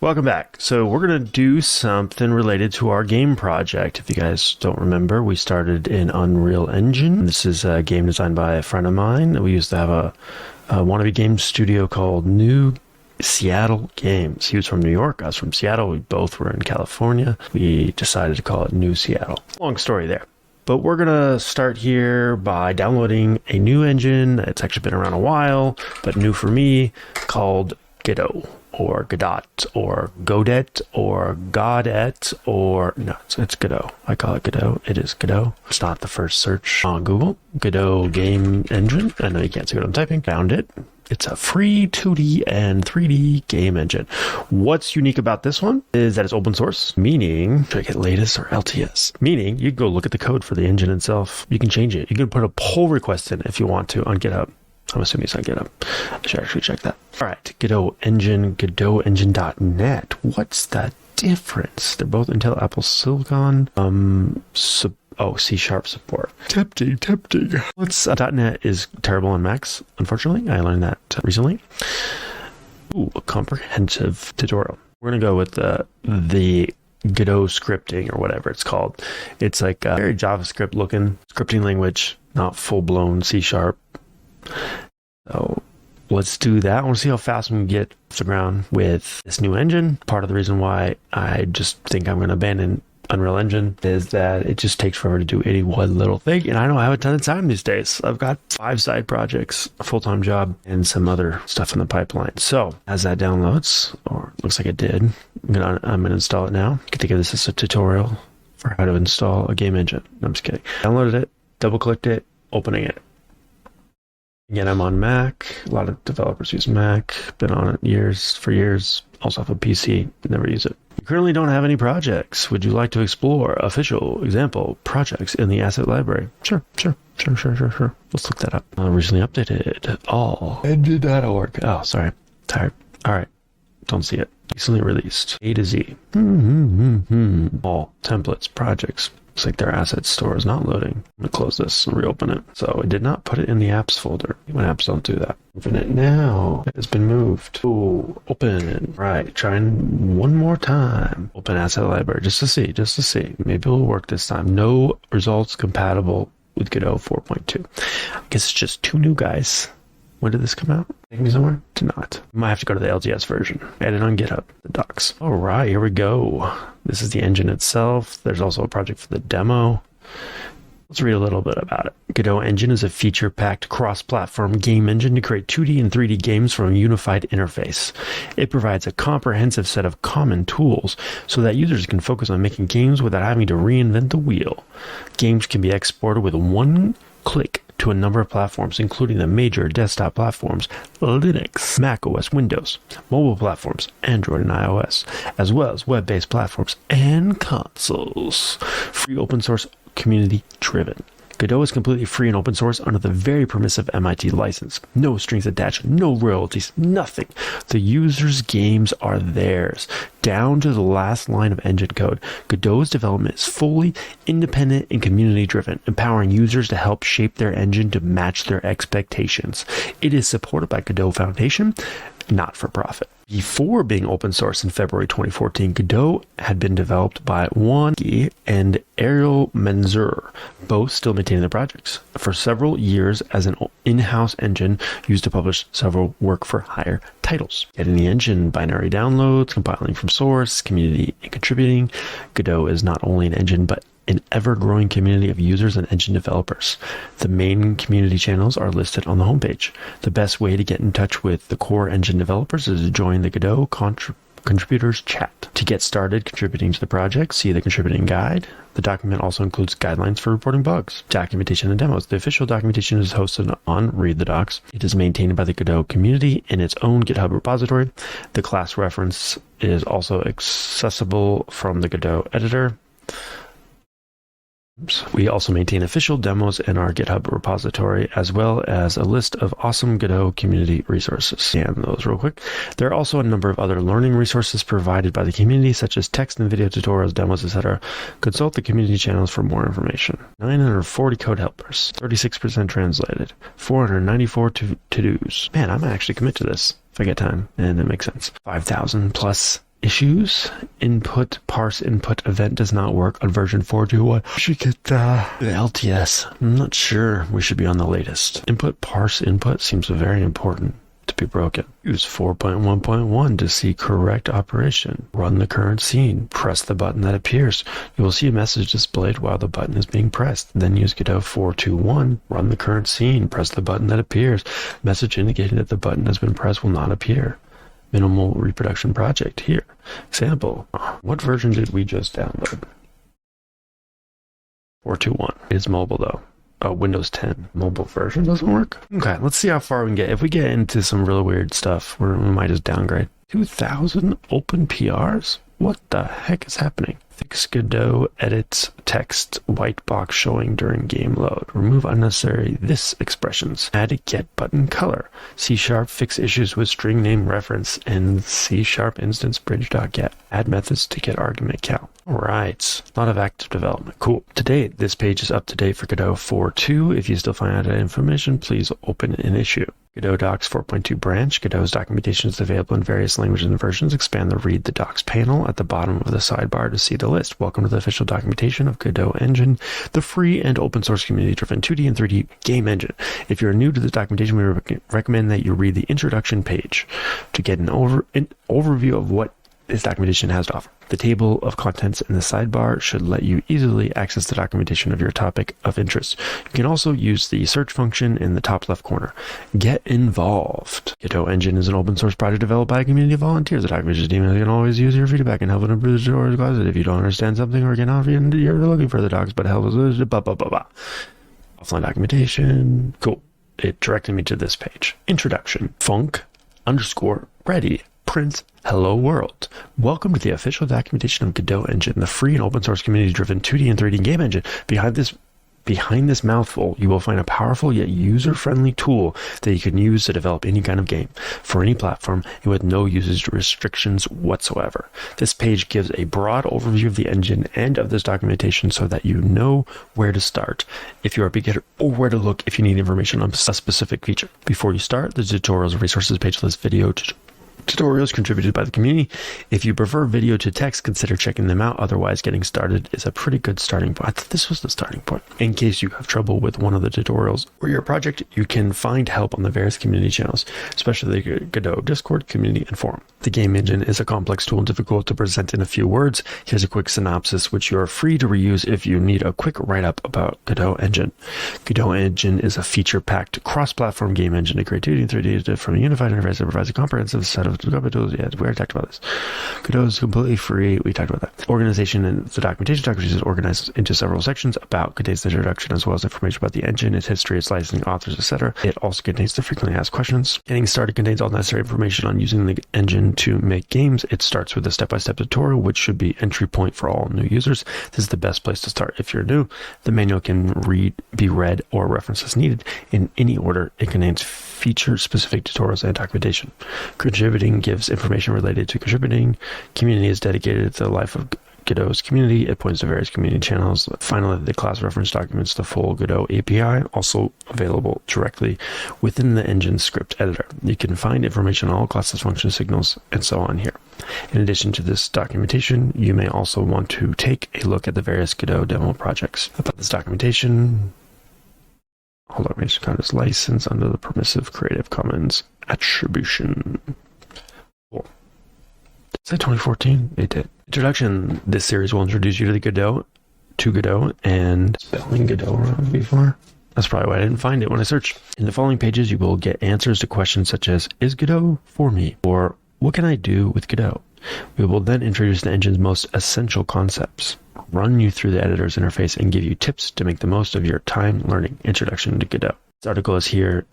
Welcome back. So we're going to do something related to our game project. If you guys don't remember, we started in Unreal Engine. This is a game designed by a friend of mine. We used to have a wannabe game studio called New Seattle Games. He was from New York. I was from Seattle. We both were in California. We decided to call it New Seattle. Long story there. But we're going to start here by downloading a new engine. It's actually been around a while, but new for me, called Godot. Or Godot, or Godot, or Godet, or no, it's Godot. I call it Godot. It is Godot. It's not the first search on Google. Godot game engine. I know you can't see what I'm typing. Found it. It's a free 2D and 3D game engine. What's unique about this one is that it's open source, meaning, should I get latest or LTS? Meaning you can go look at the code for the engine itself. You can change it. You can put a pull request in if you want to on GitHub. I'm assuming it's on GitHub. I should actually check that. All right, Godot engine, GodotEngine.net. What's the difference? They're both Intel Apple Silicon. C# support. Tempting. What's .NET is terrible on Macs, unfortunately. I learned that recently. Ooh, a comprehensive tutorial. We're going to go with the Godot scripting or whatever it's called. It's like a very JavaScript looking scripting language, not full-blown C#. So let's do that. I want to see how fast we can get off the ground with this new engine. Part of the reason why I just think I'm going to abandon Unreal Engine is that it just takes forever to do any one little thing. And I don't have a ton of time these days. I've got 5 side projects, a full-time job, and some other stuff in the pipeline. So as that downloads, or looks like it did, I'm going to install it now. You can think of this as a tutorial for how to install a game engine. No, I'm just kidding. Downloaded it, double-clicked it, opening it. Again, I'm on Mac. A lot of developers use Mac. Been on it for years. Also have a PC. Never use it. You currently don't have any projects. Would you like to explore official example projects in the asset library? Sure. Let's look that up. Recently updated. All. Engine.org. Oh, sorry. Tired. All right. Don't see it. Recently released. A to Z. All templates, projects. Looks like their asset store is not loading. I'm going to close this and reopen it. So I did not put it in the apps folder. When apps don't do that. Open it now. It has been moved. Ooh, open. Right. Trying one more time. Open asset library just to see. Maybe it'll work this time. No results compatible with Godot 4.2. I guess it's just 2 new guys. When did this come out? Take me somewhere? Did not. Might have to go to the LTS version. Edit on GitHub, the docs. All right, here we go. This is the engine itself. There's also a project for the demo. Let's read a little bit about it. Godot Engine is a feature-packed cross-platform game engine to create 2D and 3D games from a unified interface. It provides a comprehensive set of common tools so that users can focus on making games without having to reinvent the wheel. Games can be exported with one click to a number of platforms, including the major desktop platforms, Linux, Mac OS, Windows, mobile platforms, Android and iOS, as well as web-based platforms and consoles. Free open source, community driven. Godot is completely free and open source under the very permissive MIT license. No strings attached, no royalties, nothing. The user's games are theirs, down to the last line of engine code. Godot's development is fully independent and community driven, empowering users to help shape their engine to match their expectations. It is supported by Godot Foundation, not for profit. Before being open source in February 2014, Godot had been developed by Juan and Ariel Menzur, both still maintaining the projects, for several years as an in-house engine used to publish several work-for-hire titles. Getting the engine binary downloads, compiling from source, community, and contributing. Godot is not only an engine, but an ever-growing community of users and engine developers. The main community channels are listed on the homepage. The best way to get in touch with the core engine developers is to join the Godot contributors chat. To get started contributing to the project, see the contributing guide. The document also includes guidelines for reporting bugs, documentation, and demos. The official documentation is hosted on Read the Docs. It is maintained by the Godot community in its own GitHub repository. The class reference is also accessible from the Godot editor. We also maintain official demos in our GitHub repository, as well as a list of awesome Godot community resources. Scan those real quick. There are also a number of other learning resources provided by the community, such as text and video tutorials, demos, etc. Consult the community channels for more information. 940 code helpers, 36% translated, 494 to-dos. Man, I might actually commit to this if I get time, and it makes sense. 5,000 plus issues. Input parse input event does not work on version 4.2.1. We should get the LTS. I'm not sure we should be on the latest. Input parse input seems very important to be broken. Use 4.1.1 to see correct operation. Run the current scene. Press the button that appears. You will see a message displayed while the button is being pressed. Then use Godot 4.2.1. Run the current scene. Press the button that appears. Message indicating that the button has been pressed will not appear. Minimal reproduction project here. Example. What version did we just download? 4.2.1. It's mobile though. Oh, Windows 10 mobile version doesn't work? Okay, let's see how far we can get. If we get into some really weird stuff, we might just downgrade. 2,000 open PRs? What the heck is happening? Fix Godot edits text white box showing during game load. Remove unnecessary this expressions. Add a get button color. C# fix issues with string name reference and C# instance bridge.get. Add methods to get argument count. Alright, a lot of active development. Cool. To date, this page is up to date for Godot 4.2. If you still find out information, please open an issue. Godot Docs 4.2 branch. Godot's documentation is available in various languages and versions. Expand the Read the Docs panel at the bottom of the sidebar to see the list. Welcome to the official documentation of Godot Engine, the free and open source community-driven 2D and 3D game engine. If you're new to the documentation, we recommend that you read the introduction page to get an overview of what this documentation has to offer. The table of contents in the sidebar should let you easily access the documentation of your topic of interest. You can also use the search function in the top left corner. Get involved. Godot Engine is an open source project developed by a community of volunteers. The documentation team can always use your feedback and help it improve the tutorial classes. If you don't understand something or cannot read, you're looking for the docs, but help us blah blah blah blah. Offline documentation. Cool. It directed me to this page. Introduction. Func_ready. Print hello world. Welcome to the official documentation of Godot Engine, the free and open source community-driven 2D and 3D game engine. Behind this mouthful, you will find a powerful yet user-friendly tool that you can use to develop any kind of game for any platform and with no usage restrictions whatsoever. This page gives a broad overview of the engine and of this documentation so that you know where to start if you're a beginner or where to look if you need information on a specific feature. Before you start, the tutorials and resources page lists video tutorials contributed by the community. If you prefer video to text, consider checking them out. Otherwise, getting started is a pretty good starting point. I thought this was the starting point. In case you have trouble with one of the tutorials or your project, you can find help on the various community channels, especially the Godot Discord, community, and forum. The game engine is a complex tool and difficult to present in a few words. Here's a quick synopsis, which you are free to reuse if you need a quick write-up about Godot Engine. Godot Engine is a feature-packed cross-platform game engine to create 2D and 3D from a unified interface that provides a comprehensive set of tools. Yeah, we already talked about this. Godot is completely free. We talked about that. Organization and the documentation is organized into several sections about contains the introduction as well as information about the engine, its history, its licensing, authors, etc. It also contains the frequently asked questions. Getting started contains all necessary information on using the engine to make games. It starts with a step-by-step tutorial, which should be entry point for all new users. This is the best place to start if you're new. The manual can be read or referenced as needed in any order. It contains feature-specific tutorials and documentation. Contributing gives information related to contributing. Community is dedicated to the life of Godot's community. It points to various community channels. Finally, the class reference documents the full Godot API, also available directly within the engine script editor. You can find information on all classes, functions, signals, and so on here. In addition to this documentation, you may also want to take a look at the various Godot demo projects. About this documentation, all documentation content is licensed under the permissive Creative Commons attribution. Cool. Did it say 2014? It did. Introduction. This series will introduce you to Godot, and spelling Godot wrong before. That's probably why I didn't find it when I searched. In the following pages, you will get answers to questions such as, is Godot for me? Or what can I do with Godot? We will then introduce the engine's most essential concepts, run you through the editor's interface, and give you tips to make the most of your time learning. Introduction to Godot. This article is here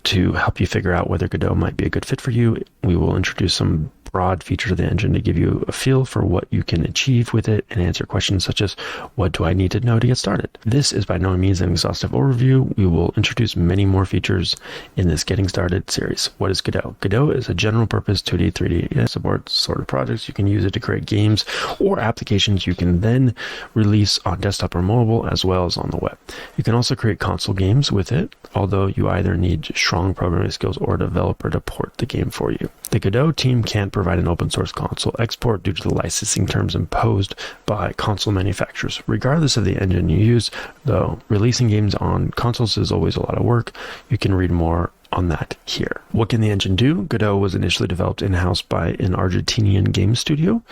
to help you figure out whether Godot might be a good fit for you. We will introduce some broad features of the engine to give you a feel for what you can achieve with it and answer questions such as, what do I need to know to get started? This is by no means an exhaustive overview. We will introduce many more features in this Getting Started series. What is Godot? Godot is a general purpose 2D, 3D support sort of projects. You can use it to create games or applications you can then release on desktop or mobile as well as on the web. You can also create console games with it, although you either need strong programming skills or a developer to port the game for you. The Godot team can't provide an open source console export due to the licensing terms imposed by console manufacturers. Regardless of the engine you use, though, releasing games on consoles is always a lot of work. You can read more on that here. What can the engine do? Godot was initially developed in-house by an Argentinian game studio.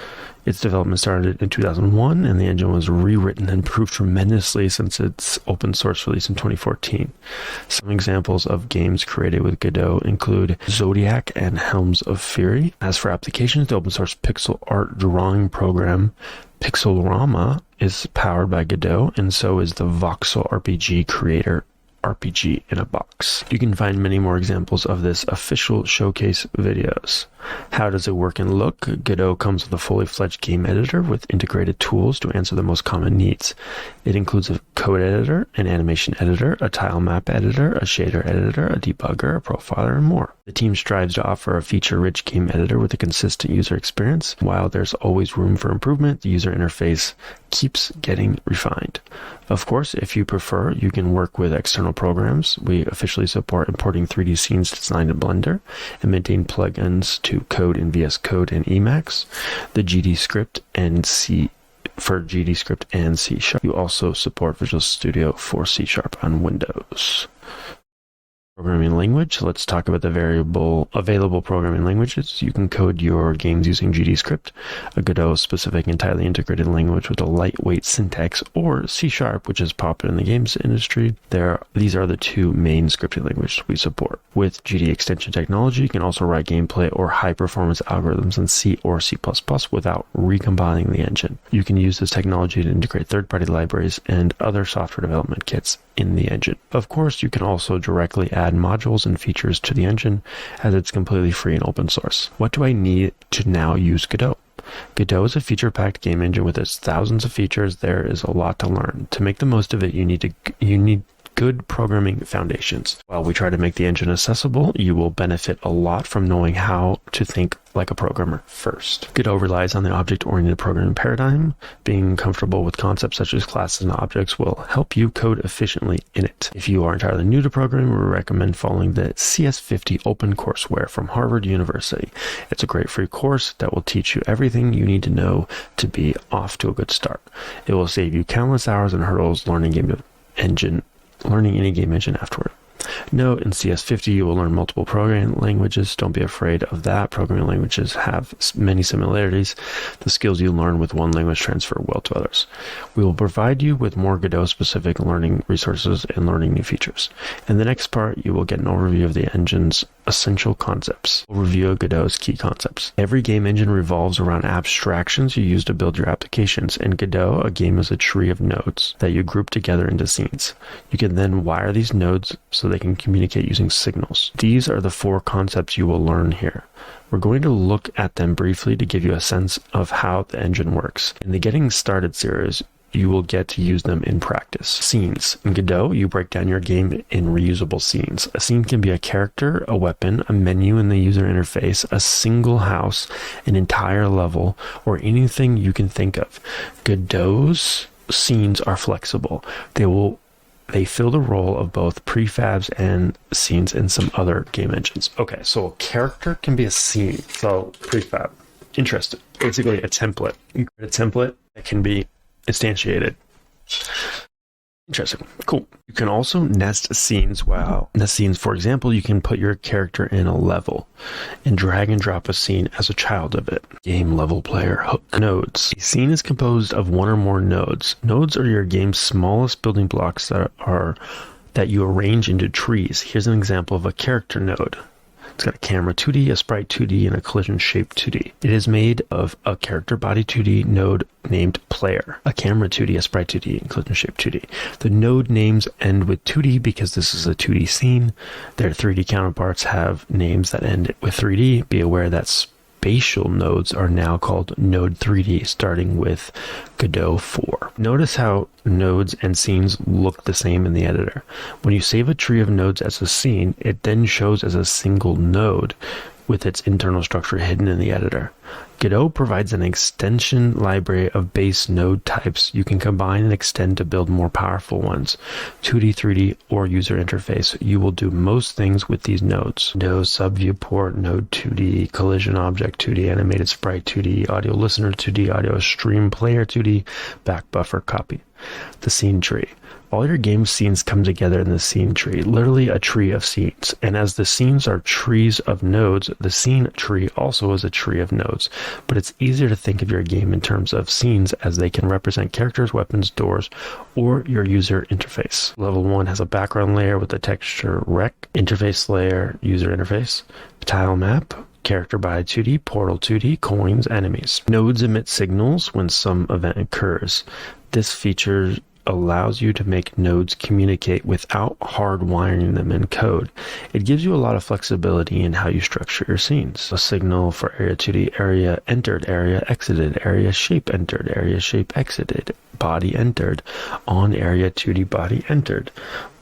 Its development started in 2001, and the engine was rewritten and improved tremendously since its open source release in 2014. Some examples of games created with Godot include Zodiac and Helms of Fury. As for applications, the open source pixel art drawing program Pixelrama is powered by Godot, and so is the voxel RPG creator RPG in a Box. You can find many more examples of this official showcase videos. How does it work and look? Godot comes with a fully fledged game editor with integrated tools to answer the most common needs. It includes a code editor, an animation editor, a tile map editor, a shader editor, a debugger, a profiler, and more. The team strives to offer a feature-rich game editor with a consistent user experience. While there's always room for improvement, the user interface keeps getting refined. Of course, if you prefer, you can work with external programs. We officially support importing 3D scenes designed in Blender and maintain plugins to code in VS Code and Emacs, the GD script and C for GD script and C#. You also support Visual Studio for C# on Windows. Programming language. Let's talk about the available programming languages. You can code your games using GDScript, a Godot-specific entirely integrated language with a lightweight syntax, or C#, which is popular in the games industry. These are the two main scripting languages we support. With GD extension technology, you can also write gameplay or high-performance algorithms in C or C++ without recompiling the engine. You can use this technology to integrate third-party libraries and other software development kits in the engine. Of course, you can also directly add modules and features to the engine, as it's completely free and open source. What do I need to now use Godot? Godot is a feature-packed game engine with its thousands of features. There is a lot to learn. To make the most of it, you need good programming foundations. While we try to make the engine accessible, you will benefit a lot from knowing how to think like a programmer first. Godot relies on the object-oriented programming paradigm. Being comfortable with concepts such as classes and objects will help you code efficiently in it. If you are entirely new to programming, we recommend following the CS50 Open Courseware from Harvard University. It's a great free course that will teach you everything you need to know to be off to a good start. It will save you countless hours and hurdles learning any game engine afterward. Note, in CS50 you will learn multiple programming languages. Don't be afraid of that. Programming languages have many similarities. The skills you learn with one language transfer well to others. We will provide you with more Godot-specific learning resources and learning new features. In the next part, you will get an overview of the engine's essential concepts. We'll review Godot's key concepts. Every game engine revolves around abstractions you use to build your applications. In Godot, a game is a tree of nodes that you group together into scenes. You can then wire these nodes so they can communicate using signals. These are the 4 concepts you will learn here. We're going to look at them briefly to give you a sense of how the engine works. In the Getting Started series, you will get to use them in practice. Scenes. In Godot, you break down your game in reusable scenes. A scene can be a character, a weapon, a menu in the user interface, a single house, an entire level, or anything you can think of. Godot's scenes are flexible. They fill the role of both prefabs and scenes in some other game engines. Okay, so a character can be a scene. So prefab. Interesting. Basically a template. You create a template that can be instantiated. Interesting. Cool. You can also nest scenes. Wow. Nest scenes, for example, you can put your character in a level and drag and drop a scene as a child of it. Game level player hook. Nodes. A scene is composed of one or more nodes. Nodes are your game's smallest building blocks that you arrange into trees. Here's an example of a character node. It's got a camera 2D, a sprite 2D, and a collision shape 2D. It is made of a character body 2D node named player, a camera 2D, a sprite 2D, and collision shape 2D. The node names end with 2D because this is a 2D scene. Their 3D counterparts have names that end with 3D. Be aware that spatial nodes are now called Node 3D, starting with Godot 4. Notice how nodes and scenes look the same in the editor. When you save a tree of nodes as a scene, it then shows as a single node. with its internal structure hidden in the editor. Godot provides an extension library of base node types you can combine and extend to build more powerful ones. 2D, 3D, or user interface. You will do most things with these nodes. Godot sub-viewport, node 2D, collision object 2D, animated sprite 2D, audio listener 2D, audio stream player 2D, back buffer copy. The scene tree. All your game scenes come together in the scene tree, literally a tree of scenes. And as the scenes are trees of nodes, the scene tree also is a tree of nodes. But it's easier to think of your game in terms of scenes as they can represent characters, weapons, doors, or your user interface. Level 1 has a background layer with a texture rec, interface layer, user interface, tile map, character by 2D, portal 2D, coins, enemies. Nodes emit signals when some event occurs. This feature allows you to make nodes communicate without hardwiring them in code. It gives you a lot of flexibility in how you structure your scenes. A signal for area 2D, area entered, area exited, area shape entered, area shape exited, body entered, on area 2D, body entered,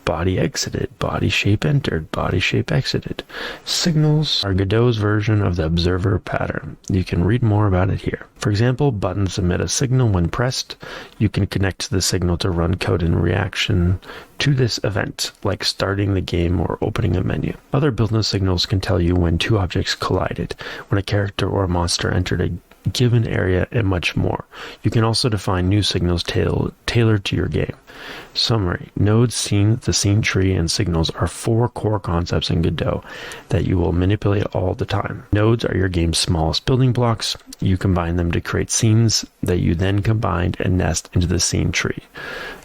body exited, body shape entered, body shape exited. Signals are Godot's version of the observer pattern. You can read more about it here. For example, buttons emit a signal when pressed. You can connect to the signal to run code in reaction to this event, like starting the game or opening a menu. Other built-in signals can tell you when two objects collided, when a character or a monster entered a given area, and much more. You can also define new signals tailored to your game. Summary. Nodes, scene, the scene tree, and signals are 4 core concepts in Godot that you will manipulate all the time. Nodes are your game's smallest building blocks. You combine them to create scenes that you then combine and nest into the scene tree.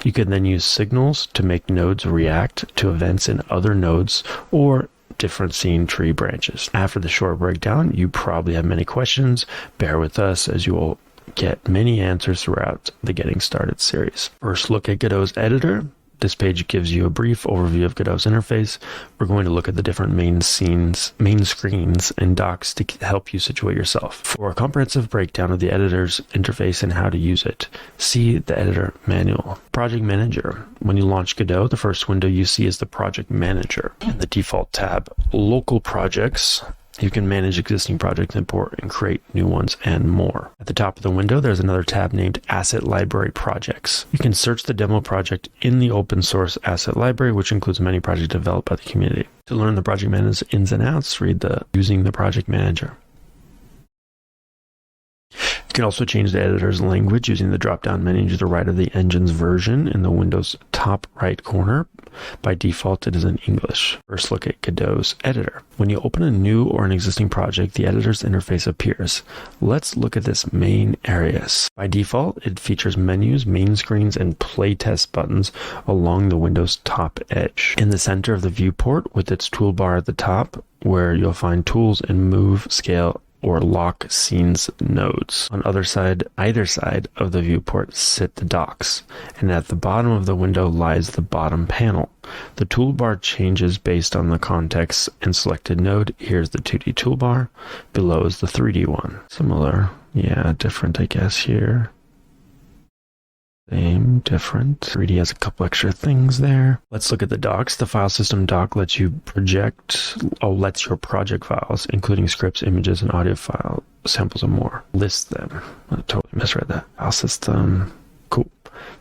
You can then use signals to make nodes react to events in other nodes or different scene tree branches. After the short breakdown, you probably have many questions. Bear with us as you will get many answers throughout the Getting Started series. First, look at Godot's editor. This page gives you a brief overview of Godot's interface. We're going to look at the different main screens, and docs to help you situate yourself. For a comprehensive breakdown of the editor's interface and how to use it, see the editor manual. Project Manager. When you launch Godot, the first window you see is the Project Manager. In the default tab, Local Projects, you can manage existing projects, import and create new ones, and more. At the top of the window, there's another tab named Asset Library Projects. You can search the demo project in the open source asset library, which includes many projects developed by the community. To learn the project manager's ins and outs, read Using the Project Manager. You can also change the editor's language using the drop-down menu to the right of the engine's version in the Windows top right corner. By default, it is in English. First, look at Godot's editor. When you open a new or an existing project, the editor's interface appears. Let's look at this main areas. By default, it features menus, main screens, and playtest buttons along the Windows top edge. In the center of the viewport, with its toolbar at the top, where you'll find tools and move, scale, or lock scenes nodes. On either side of the viewport sit the docks, and at the bottom of the window lies the bottom panel. The toolbar changes based on the context and selected node. Here's the 2D toolbar. Below is the 3D one. Similar, yeah, different I guess here. Same, different. 3D has a couple extra things there. Let's look at the docs. The file system doc lets your project files, including scripts, images, and audio file samples and more. List them. I totally misread that. File system. Cool.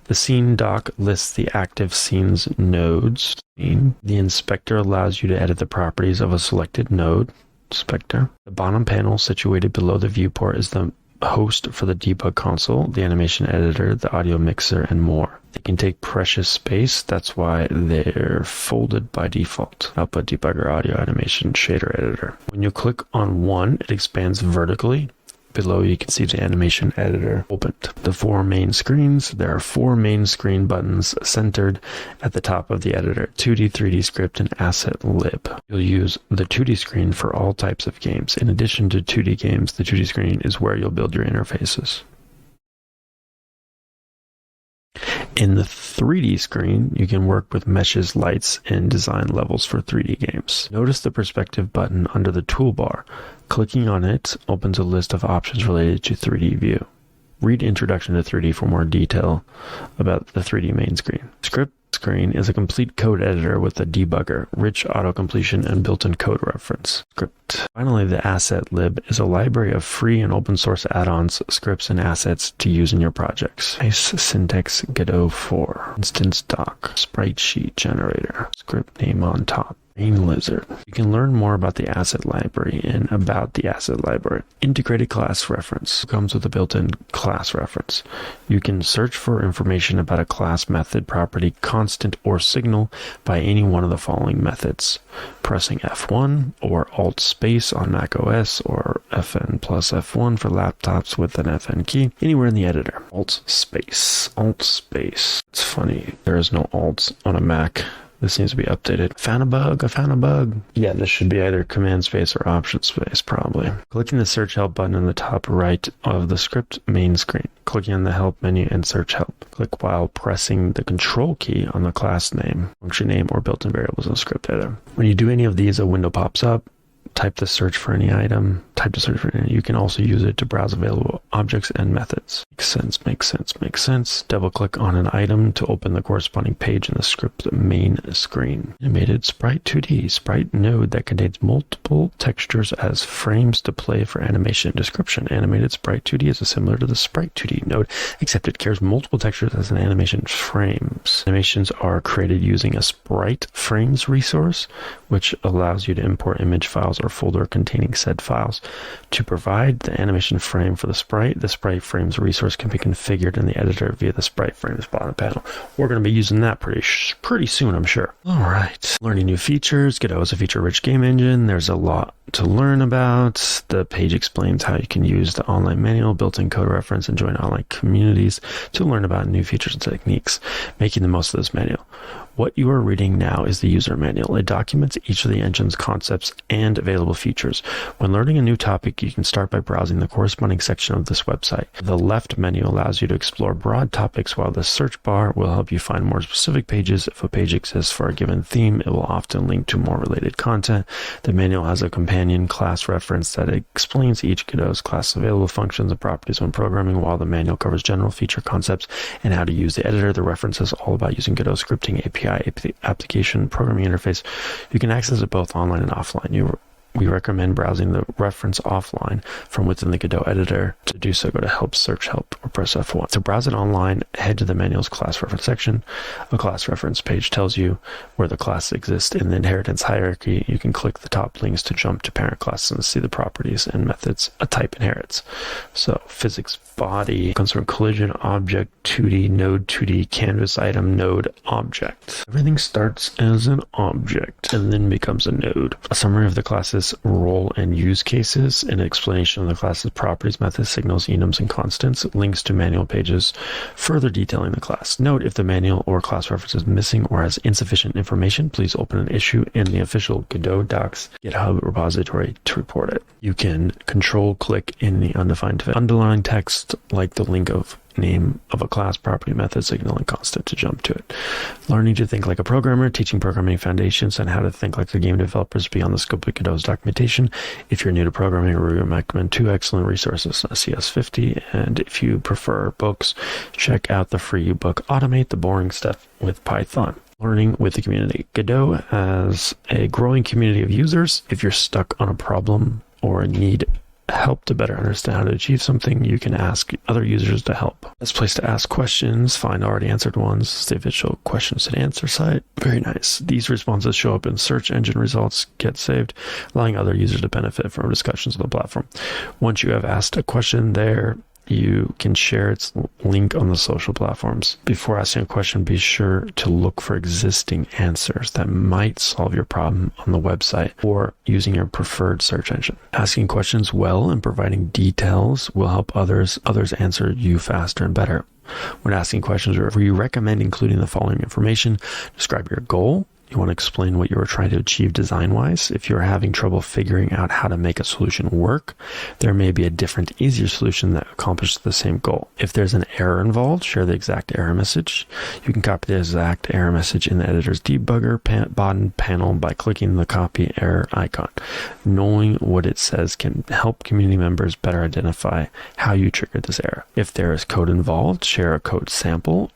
The scene doc lists the active scenes nodes. The inspector allows you to edit the properties of a selected node. Inspector. The bottom panel situated below the viewport is the host for the debug console, the animation editor, the audio mixer, and more. They can take precious space, that's why they're folded by default. Output debugger, audio animation, shader editor. When you click on one, it expands vertically. Below you can see the animation editor opened. The 4 main screens. There are 4 main screen buttons centered at the top of the editor: 2D, 3D script, and asset lib. You'll use the 2D screen for all types of games. In addition to 2D games, the 2D screen is where you'll build your interfaces. In the 3D screen, you can work with meshes, lights, and design levels for 3D games. Notice the perspective button under the toolbar. Clicking on it opens a list of options related to 3D view. Read Introduction to 3D for more detail about the 3D main screen. Scripts screen is a complete code editor with a debugger, rich auto-completion, and built-in code reference script. Finally, the asset lib is a library of free and open source add-ons, scripts, and assets to use in your projects. Nice syntax Godot 4, instance doc, sprite sheet generator, script name on top. Green Lizard. You can learn more about the asset library in About the Asset Library. Integrated class reference comes with a built-in class reference. You can search for information about a class, method, property, constant, or signal by any one of the following methods. Pressing F1 or Alt space on Mac OS, or FN plus F1 for laptops with an FN key, anywhere in the editor. Alt space. Alt space. It's funny, there is no Alt on a Mac. This needs to be updated. I found a bug. Yeah, this should be either command space or option space, probably. Clicking the search help button in the top right of the script main screen. Clicking on the help menu and search help. Click while pressing the control key on the class name, function name, or built-in variables in the script editor. When you do any of these, a window pops up. Type the search for any item. You can also use it to browse available objects and methods. Makes sense. Double click on an item to open the corresponding page in the script main screen. Animated Sprite 2D, sprite node that contains multiple textures as frames to play for animation. Description: Animated Sprite 2D is similar to the Sprite 2D node, except it carries multiple textures as an animation frames. Animations are created using a sprite frames resource, which allows you to import image files or folder containing said files. To provide the animation frame for the sprite frames resource can be configured in the editor via the sprite frames bottom panel. We're going to be using that pretty soon, I'm sure. All right, learning new features. Godot is a feature-rich game engine. There's a lot to learn about. The page explains how you can use the online manual, built-in code reference, and join online communities to learn about new features and techniques, making the most of this manual. What you are reading now is the user manual. It documents each of the engine's concepts and available features. When learning a new topic, you can start by browsing the corresponding section of this website. The left menu allows you to explore broad topics, while the search bar will help you find more specific pages. If a page exists for a given theme, it will often link to more related content. The manual has a companion class reference that explains each Godot's class available functions and properties when programming, while the manual covers general feature concepts and how to use the editor. The reference is all about using Godot scripting API application programming interface. You can access it both online and offline. We recommend browsing the reference offline from within the Godot editor. To do so, go to Help, Search Help, or press F1. To browse it online, head to the manual's class reference section. A class reference page tells you where the class exists in the inheritance hierarchy. You can click the top links to jump to parent classes and see the properties and methods a type inherits. So, physics body comes from collision object 2D node 2D canvas item node object. Everything starts as an object and then becomes a node. A summary of the class's role and use cases, an explanation of the class's properties, methods, signals, enums, and constants, links to manual pages further detailing the class. Note: if the manual or class reference is missing or has insufficient information, please open an issue in the official Godot Docs GitHub repository to report it. You can control-click in the undefined underlying text, like the link of name of a class, property, method, signal, and constant to jump to it. Learning to think like a programmer, teaching programming foundations and how to think like a game developer is beyond the scope of Godot's documentation. If you're new to programming, we recommend two excellent resources, CS50, and if you prefer books, check out the free book, Automate the Boring Stuff with Python. Learning with the community. Godot has a growing community of users. If you're stuck on a problem or need help to better understand how to achieve something, you can ask other users to help. Best place to ask questions, find already answered ones, the official questions and answer site. Very nice. These responses show up in search engine results, get saved, allowing other users to benefit from discussions on the platform. Once you have asked a question there, you can share its link on the social platforms. Before asking a question, be sure to look for existing answers that might solve your problem on the website or using your preferred search engine. Asking questions well and providing details will help others answer you faster and better. When asking questions, we recommend including the following information. Describe your goal. You want to explain what you are trying to achieve design-wise. If you're having trouble figuring out how to make a solution work, there may be a different, easier solution that accomplishes the same goal. If there's an error involved, share the exact error message. You can copy the exact error message in the editor's debugger bottom panel by clicking the copy error icon. Knowing what it says can help community members better identify how you triggered this error. If there is code involved, share a code sample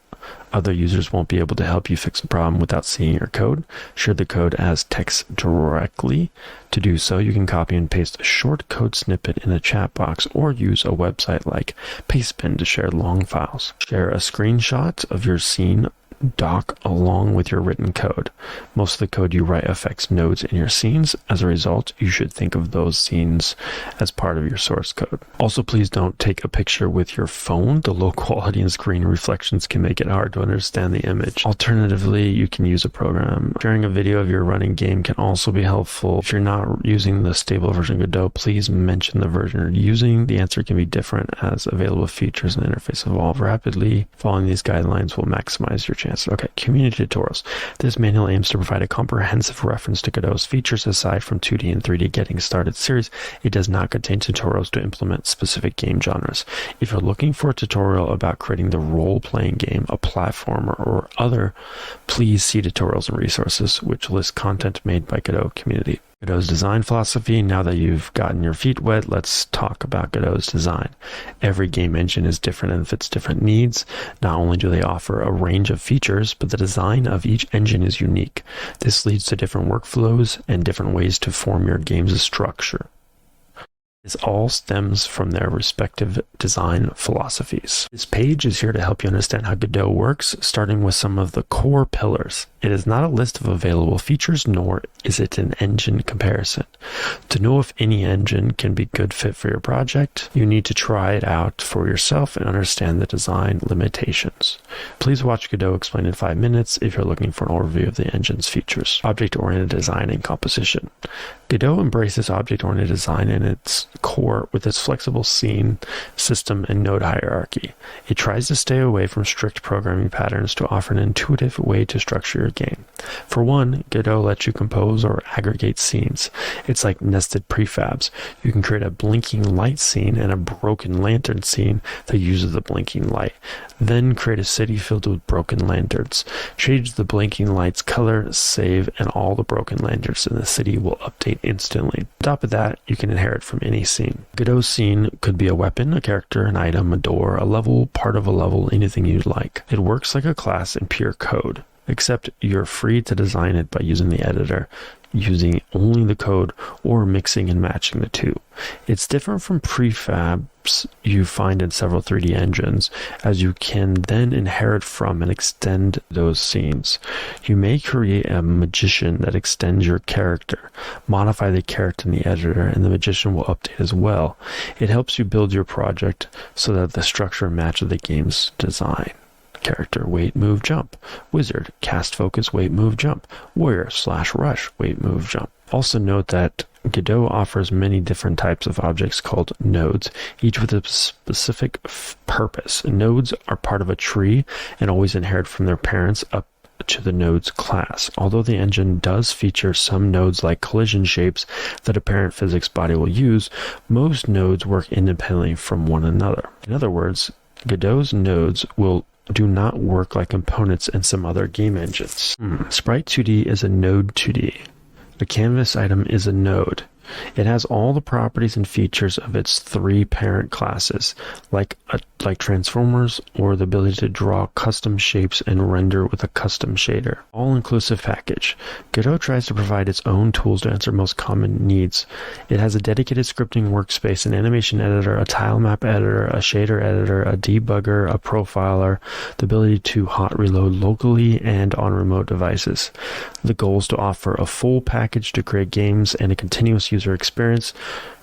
Other users won't be able to help you fix a problem without seeing your code. Share the code as text directly. To do so, you can copy and paste a short code snippet in a chat box or use a website like Pastebin to share long files. Share a screenshot of your scene doc along with your written code. Most of the code you write affects nodes in your scenes. As a result, you should think of those scenes as part of your source code. Also, please don't take a picture with your phone. The low quality and screen reflections can make it hard to understand the image. Alternatively, you can use a program. Sharing a video of your running game can also be helpful. If you're not using the stable version of Godot, please mention the version you're using. The answer can be different as available features and interface evolve rapidly. Following these guidelines will maximize your chance. Okay, community tutorials. This manual aims to provide a comprehensive reference to Godot's features. Aside from 2D and 3D Getting Started series, it does not contain tutorials to implement specific game genres. If you're looking for a tutorial about creating the role-playing game, a platformer, or other, please see tutorials and resources, which list content made by Godot community. Godot's design philosophy. Now that you've gotten your feet wet, let's talk about Godot's design. Every game engine is different and fits different needs. Not only do they offer a range of features, but the design of each engine is unique. This leads to different workflows and different ways to form your game's structure. This all stems from their respective design philosophies. This page is here to help you understand how Godot works, starting with some of the core pillars. It is not a list of available features, nor is it an engine comparison. To know if any engine can be a good fit for your project, you need to try it out for yourself and understand the design limitations. Please watch Godot explained in 5 minutes if you're looking for an overview of the engine's features. Object-oriented design and composition. Godot embraces object-oriented design in its core with its flexible scene, system, and node hierarchy. It tries to stay away from strict programming patterns to offer an intuitive way to structure your game. For one, Godot lets you compose or aggregate scenes. It's like nested prefabs. You can create a blinking light scene and a broken lantern scene that uses the blinking light. Then create a city filled with broken lanterns. Change the blinking light's color, save, and all the broken lanterns in the city will update instantly. On top of that, you can inherit from any scene. Godot's scene could be a weapon, a character, an item, a door, a level, part of a level, anything you'd like. It works like a class in pure code, except you're free to design it by using the editor, using only the code, or mixing and matching the two. It's different from prefabs you find in several 3D engines, as you can then inherit from and extend those scenes. You may create a magician that extends your character, modify the character in the editor, and the magician will update as well. It helps you build your project so that the structure matches the game's design. Character, wait, move, jump. Wizard, cast, focus, wait, move, jump. Warrior, slash, rush, wait, move, jump. Also note that Godot offers many different types of objects called nodes, each with a specific purpose. Nodes are part of a tree and always inherit from their parents up to the nodes class. Although the engine does feature some nodes like collision shapes that a parent physics body will use, most nodes work independently from one another. In other words, Godot's nodes do not work like components in some other game engines. Sprite 2D is a node 2D. The canvas item is a node. It has all the properties and features of its 3 parent classes, like transformers or the ability to draw custom shapes and render with a custom shader. All-inclusive package. Godot tries to provide its own tools to answer most common needs. It has a dedicated scripting workspace, an animation editor, a tile map editor, a shader editor, a debugger, a profiler, the ability to hot reload locally and on remote devices. The goal is to offer a full package to create games and a continuous user experience.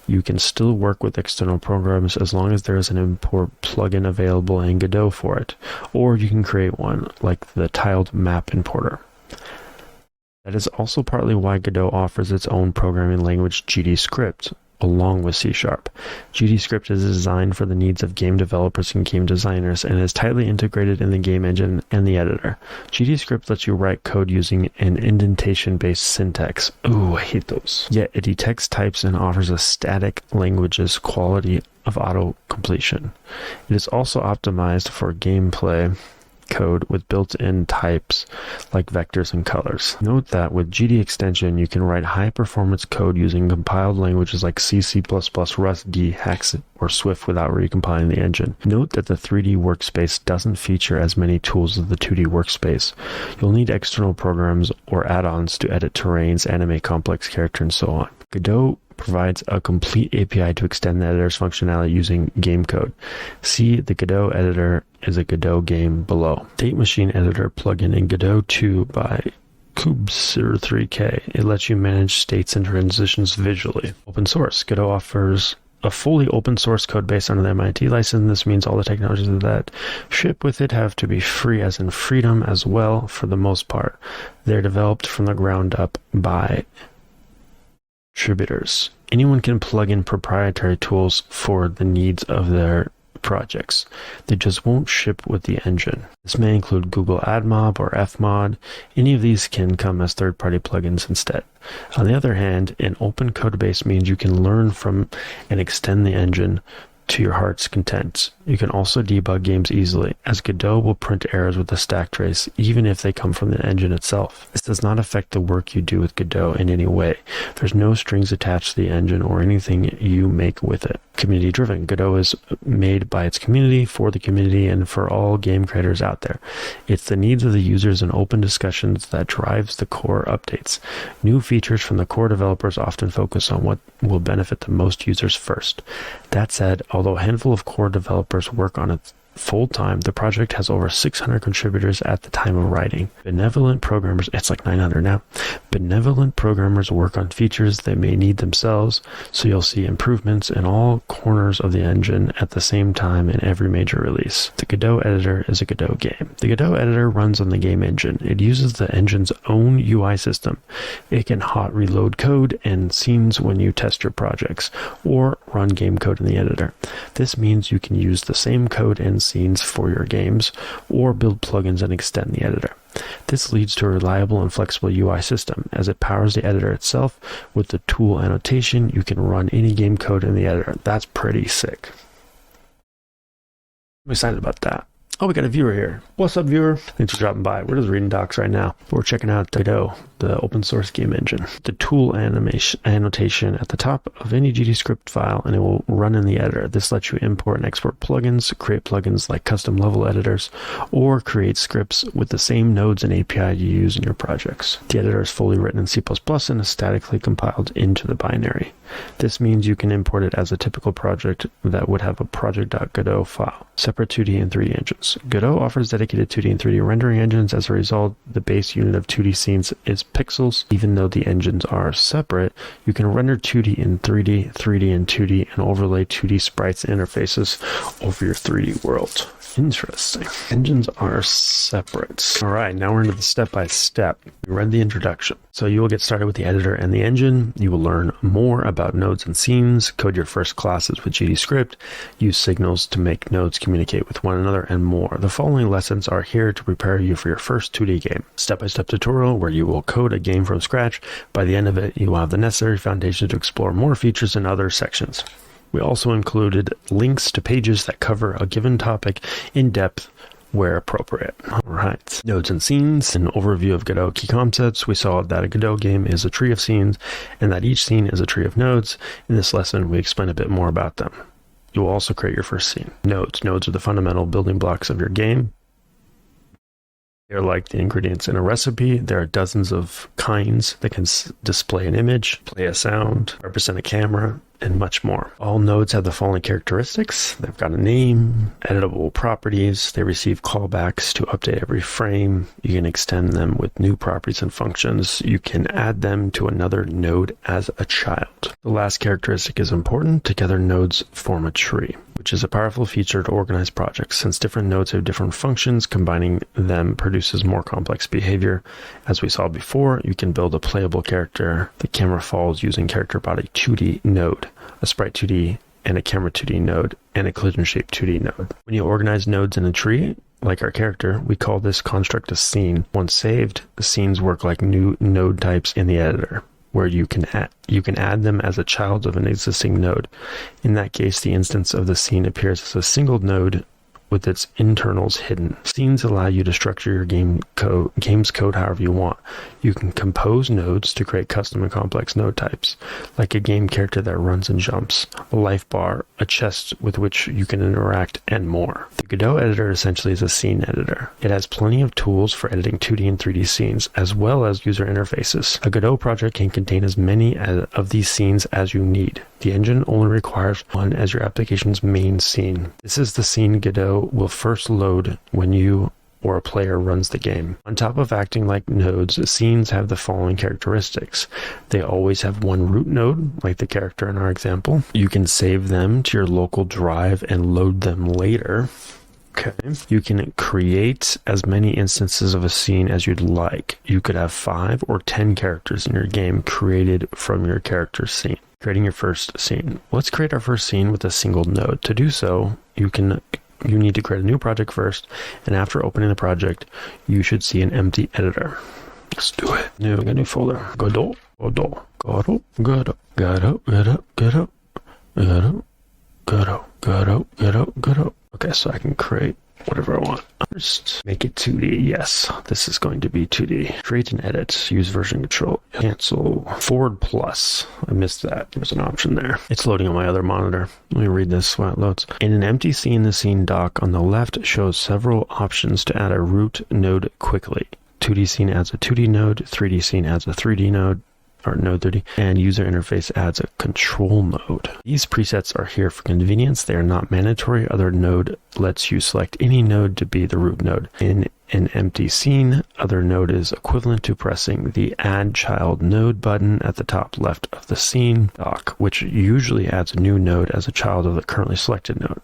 You can still work with external programs as long as there is an import plugin available in Godot for it, or you can create one like the tiled map importer. That is also partly why Godot offers its own programming language, GDScript, along with C#. GDScript is designed for the needs of game developers and game designers and is tightly integrated in the game engine and the editor. GDScript lets you write code using an indentation-based syntax. Ooh, I hate those. Yet it detects types and offers a static language's quality of auto-completion. It is also optimized for gameplay code with built-in types like vectors and colors. Note that with GD extension, you can write high-performance code using compiled languages like C, C++, Rust, D, Hex, or Swift without recompiling the engine. Note that the 3D workspace doesn't feature as many tools as the 2D workspace. You'll need external programs or add-ons to edit terrains, animate complex character, and so on. Godot provides a complete API to extend the editor's functionality using game code. See the Godot editor is a Godot game below. State Machine Editor plugin in Godot 2 by Kubser3K. It lets you manage states and transitions visually. Open source. Godot offers a fully open source code based on an MIT license. This means all the technologies that ship with it have to be free, as in freedom as well, for the most part. They're developed from the ground up by contributors. Anyone can plug in proprietary tools for the needs of their projects. They just won't ship with the engine. This may include Google AdMob or Fmod. Any of these can come as third-party plugins instead. On the other hand, an open code base means you can learn from and extend the engine to your heart's content. You can also debug games easily, as Godot will print errors with the stack trace, even if they come from the engine itself. This does not affect the work you do with Godot in any way. There's no strings attached to the engine or anything you make with it. Community driven. Godot is made by its community, for the community, and for all game creators out there. It's the needs of the users and open discussions that drives the core updates. New features from the core developers often focus on what will benefit the most users first. That said, although a handful of core developers work on it full-time, the project has over 600 contributors at the time of writing. Benevolent programmers, it's like 900 now. Benevolent programmers work on features they may need themselves, so you'll see improvements in all corners of the engine at the same time in every major release. The Godot editor is a Godot game. The Godot editor runs on the game engine. It uses the engine's own UI system. It can hot reload code and scenes when you test your projects, or run game code in the editor. This means you can use the same code and scenes for your games, or build plugins and extend the editor. This leads to a reliable and flexible UI system, as it powers the editor itself. With the tool annotation, you can run any game code in the editor. That's pretty sick. I'm excited about that. Oh, we got a viewer here. What's up, viewer? Thanks for dropping by. We're just reading docs right now. We're checking out Godot, the open source game engine. The tool annotation at the top of any GDScript file, and it will run in the editor. This lets you import and export plugins, create plugins like custom level editors, or create scripts with the same nodes and API you use in your projects. The editor is fully written in C++ and is statically compiled into the binary. This means you can import it as a typical project that would have a project.godot file. Separate 2D and 3D engines. Godot offers dedicated 2D and 3D rendering engines. As a result, the base unit of 2D scenes is pixels. Even though the engines are separate, you can render 2D in 3D, 3D in 2D, and overlay 2D sprites and interfaces over your 3D world. Interesting. Engines are separate. All right, now we're into the step-by-step. We read the introduction. So you will get started with the editor and the engine. You will learn more about nodes and scenes, code your first classes with GDScript, use signals to make nodes communicate with one another, and more. The following lessons are here to prepare you for your first 2D game. Step-by-step tutorial where you will code a game from scratch. By the end of it, you will have the necessary foundation to explore more features in other sections. We also included links to pages that cover a given topic in depth where appropriate. All right. Nodes and scenes, an overview of Godot key concepts. We saw that a Godot game is a tree of scenes and that each scene is a tree of nodes. In this lesson, we explain a bit more about them. You will also create your first scene. Nodes. Nodes are the fundamental building blocks of your game. They're like the ingredients in a recipe. There are dozens of kinds that can display an image, play a sound, represent a camera, and much more. All nodes have the following characteristics. They've got a name, editable properties. They receive callbacks to update every frame. You can extend them with new properties and functions. You can add them to another node as a child. The last characteristic is important. Together, nodes form a tree, which is a powerful feature to organize projects. Since different nodes have different functions, combining them produces more complex behavior. As we saw before, you can build a playable character. The camera falls using character body 2D node, a sprite 2D and a camera 2D node, and a collision shape 2D node. When you organize nodes in a tree, like our character, we call this construct a scene. Once saved, the scenes work like new node types in the editor, where you can add them as a child of an existing node. In that case, the instance of the scene appears as a single node with its internals hidden. Scenes allow you to structure your game's code however you want. You can compose nodes to create custom and complex node types, like a game character that runs and jumps, a life bar, a chest with which you can interact, and more. The Godot editor essentially is a scene editor. It has plenty of tools for editing 2D and 3D scenes, as well as user interfaces. A Godot project can contain as many of these scenes as you need. The engine only requires one as your application's main scene. This is the scene Godot will first load when you or a player runs the game. On top of acting like nodes, scenes have the following characteristics. They always have one root node, like the character in our example. You can save them to your local drive and load them later. Okay. You can create as many instances of a scene as you'd like. You could have 5 or 10 characters in your game created from your character's scene. Creating your first scene. Let's create our first scene with a single node. To do so, you need to create a new project first, and after opening the project, you should see an empty editor. Let's do it. New folder. Godot. Okay, so I can create whatever I want. First, make it 2D. Yes, this is going to be 2D. Create and edit. Use version control. Cancel. Forward plus. I missed that. There's an option there. It's loading on my other monitor. Let me read this while it loads. In an empty scene, the scene dock on the left shows several options to add a root node quickly. 2D scene adds a 2D node. 3D scene adds a 3D node. Or node 30, and user interface adds a control node. These presets are here for convenience. They are not mandatory. Other node lets you select any node to be the root node. In an empty scene, other node is equivalent to pressing the add child node button at the top left of the scene dock, which usually adds a new node as a child of the currently selected node.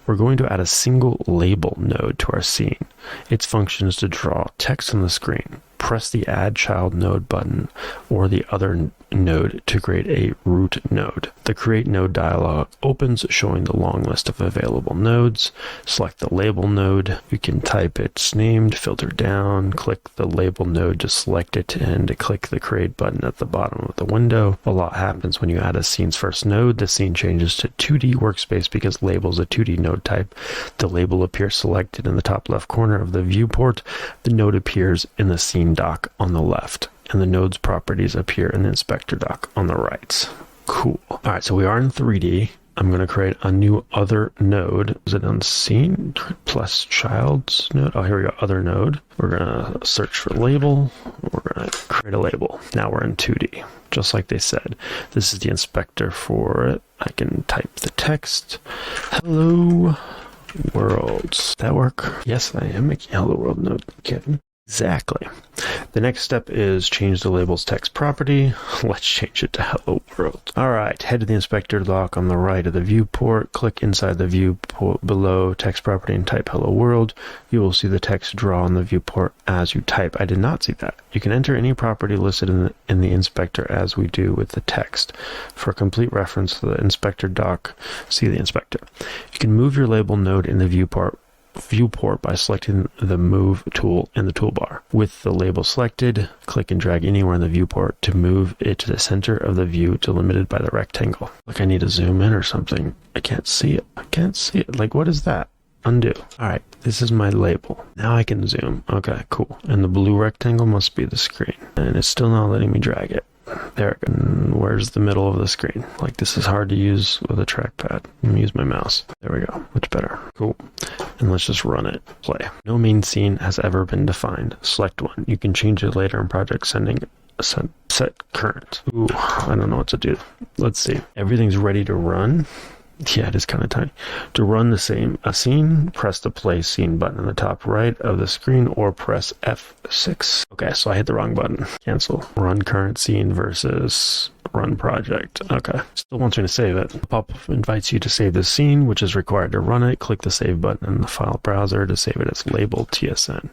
We're going to add a single label node to our scene. Its function is to draw text on the screen. Press the Add Child Node button or the other node to create a root node. The Create Node dialog opens, showing the long list of available nodes. Select the label node. You can type its name to filter down, click the label node to select it, and click the Create button at the bottom of the window. A lot happens when you add a scene's first node. The scene changes to 2D workspace because label is a 2D node type. The label appears selected in the top left corner of the viewport. The node appears in the scene dock on the left, and the node's properties appear in the inspector dock on the right. Cool. All right, so we are in 3D. I'm going to create a new other node. Is it on scene plus child's node? Oh, here we go. Other node. We're going to search for label. We're going to create a label. Now we're in 2D, just like they said. This is the inspector for it. I can type the text. Hello world. Does that work? Yes, I am making hello world node, Kevin. Exactly. The next step is change the label's text property. Let's change it to hello world. All right, head to the inspector dock on the right of the viewport. Click inside the viewport below text property and type hello world. You will see the text draw on the viewport as you type. I did not see that. You can enter any property listed in the inspector as we do with the text. For complete reference to the inspector dock, see the inspector. You can move your label node in the viewport by selecting the move tool in the toolbar. With the label selected, click and drag anywhere in the viewport to move it to the center of the view delimited by the rectangle. Like I need to zoom in or something. I can't see it. I can't see it. Like, what is that? Undo. All right, this is my label. Now I can zoom. Okay, cool. And the blue rectangle must be the screen. And it's still not letting me drag it. There. And where's the middle of the screen? Like, this is hard to use with a trackpad. Let me use my mouse. There we go. Much better. Cool. And let's just run it. Play. No main scene has ever been defined. Select one. You can change it later in project setting. Set current. Ooh, I don't know what to do. Let's see. Everything's ready to run. Yeah, it is kind of tiny. To run a scene, press the play scene button on the top right of the screen or press F6. Okay, so I hit the wrong button. Cancel. Run current scene versus run project. Okay. Still wants me to save it. The pop-up invites you to save the scene, which is required to run it. Click the save button in the file browser to save it as label TSN.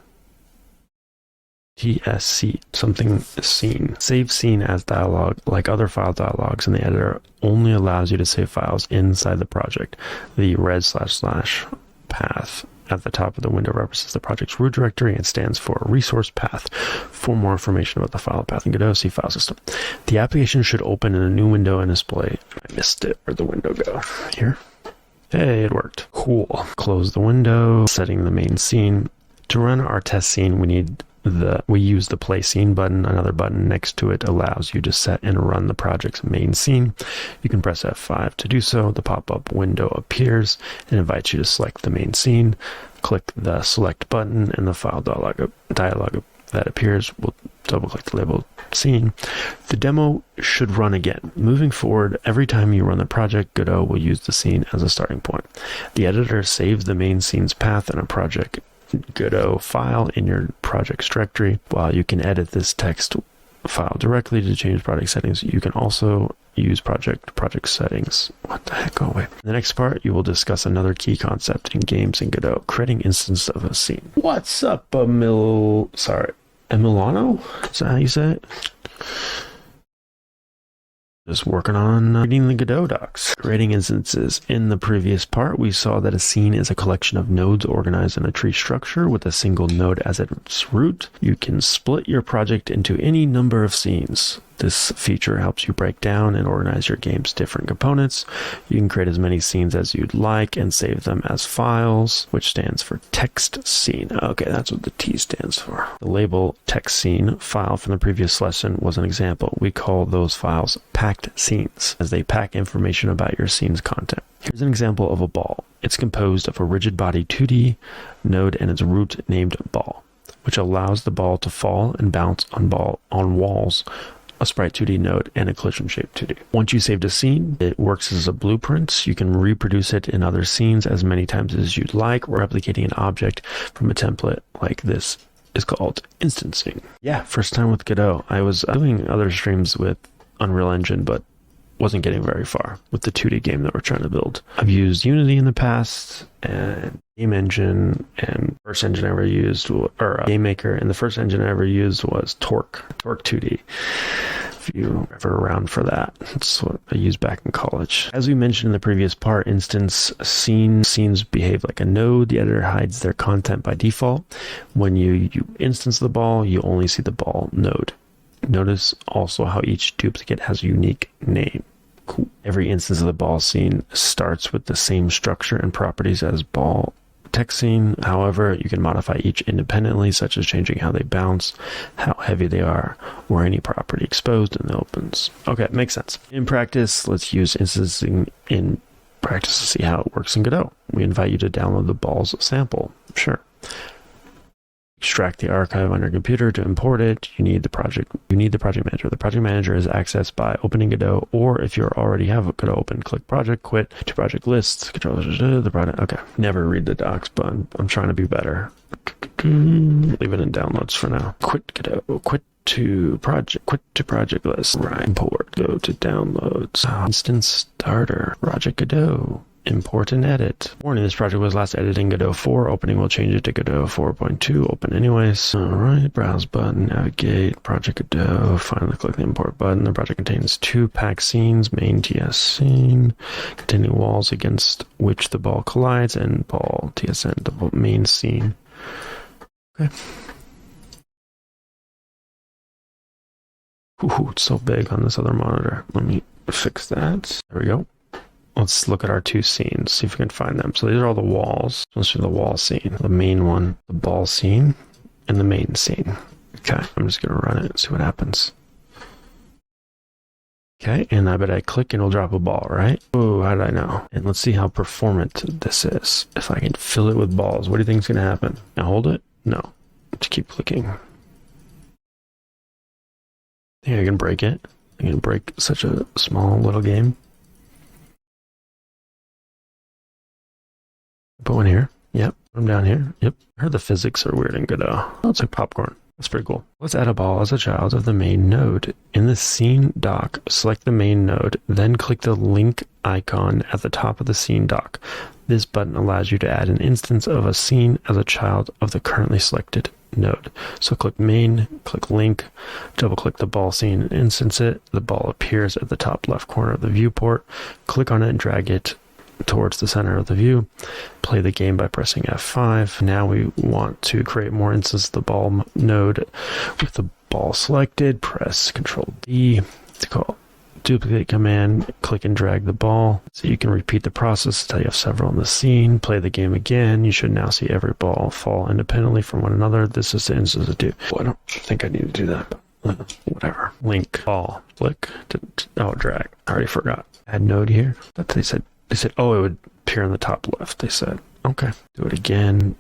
TSC, something scene. Save scene as dialog. Like other file dialogs in the editor, only allows you to save files inside the project. The red / path at the top of the window represents the project's root directory and stands for resource path. For more information about the file path in Godot, see file system. The application should open in a new window and display. I missed it. Where'd the window go? Here. Hey, it worked. Cool. Close the window, setting the main scene. To run our test scene, we use the play scene button. Another button next to it allows you to set and run the project's main scene. You can press F5 to do so. The pop-up window appears and invites you to select the main scene. Click the select button and the file dialog that appears will double-click the label scene. The demo should run again. Moving forward, every time you run the project, Godot will use the scene as a starting point. The editor saves the main scene's path in a project Godot file in your project's directory. While you can edit this text file directly to change project settings, you can also use project settings. What the heck? Go away. In the next part, you will discuss another key concept in games in Godot, creating instance of a scene. What's up, Emiliano? Is that how you say it? Just working on reading the Godot docs. Creating instances. In the previous part, we saw that a scene is a collection of nodes organized in a tree structure with a single node as its root. You can split your project into any number of scenes. This feature helps you break down and organize your game's different components. You can create as many scenes as you'd like and save them as files, which stands for text scene. Okay, that's what the T stands for. The label text scene file from the previous lesson was an example. We call those files packed scenes, as they pack information about your scene's content. Here's an example of a ball. It's composed of a rigid body 2D node and its root named ball, which allows the ball to fall and bounce on walls, a sprite 2D node, and a collision shape 2D. Once you saved a scene, it works as a blueprint. You can reproduce it in other scenes as many times as you'd like. Replicating an object from a template like this is called instancing. Yeah, first time with Godot. I was doing other streams with Unreal Engine, but wasn't getting very far with the 2D game that we're trying to build. I've used Unity in the past, and Game Engine, and first engine I ever used, or Game Maker, and the first engine I ever used was Torque 2D. If you ever around for that, that's what I used back in college. As we mentioned in the previous part, scenes behave like a node. The editor hides their content by default. When you instance the ball, you only see the ball node. Notice also how each duplicate has a unique name. Cool. Every instance of the ball scene starts with the same structure and properties as ball text scene. However, you can modify each independently, such as changing how they bounce, how heavy they are, or any property exposed in the opens. Okay, makes sense. In practice, let's use instancing in practice to see how it works in Godot. We invite you to download the ball's sample. Sure. Extract the archive on your computer. To import it, you need the project manager. The project manager is accessed by opening Godot, or if you already have Godot open, click project, quit to project lists, control the project. Okay, never read the docs, but I'm trying to be better. Leave it in downloads for now. Quit Godot, quit to project list, right, import, go to downloads, instance starter, project Godot. Import and edit. Warning, this project was last edited in Godot 4. Opening will change it to Godot 4.2. Open anyways. Alright, browse button, navigate, project Godot. Finally click the import button. The project contains 2 pack scenes, main TS scene, containing walls against which the ball collides, and ball TSN, the main scene. Okay. Ooh, it's so big on this other monitor. Let me fix that. There we go. Let's look at our 2 scenes, see if we can find them. So these are all the walls. Let's do the wall scene, the main one, the ball scene, and the main scene. Okay, I'm just going to run it and see what happens. Okay, and I bet I click and it'll drop a ball, right? Oh, how did I know? And let's see how performant this is. If I can fill it with balls, what do you think is going to happen? Now hold it? No. Just keep clicking. I think I can break it. I can break such a small little game. Put one here. Yep. Put them down here. Yep. I heard the physics are weird in Godot. Oh, it's like popcorn. That's pretty cool. Let's add a ball as a child of the main node. In the scene dock, select the main node, then click the link icon at the top of the scene dock. This button allows you to add an instance of a scene as a child of the currently selected node. So click main, click link, double click the ball scene and instance it. The ball appears at the top left corner of the viewport. Click on it and drag it towards the center of the view. Play the game by pressing F5. Now we want to create more instances of the ball node with the ball selected. Press Ctrl D to call duplicate command, click and drag the ball. So you can repeat the process until you have several in the scene. Play the game again. You should now see every ball fall independently from one another. This is the instance to do. Well, I don't think I need to do that, but whatever. Link, ball, click, drag. I already forgot. Add node here. But they said, oh, it would appear in the top left. They said, okay, do it again.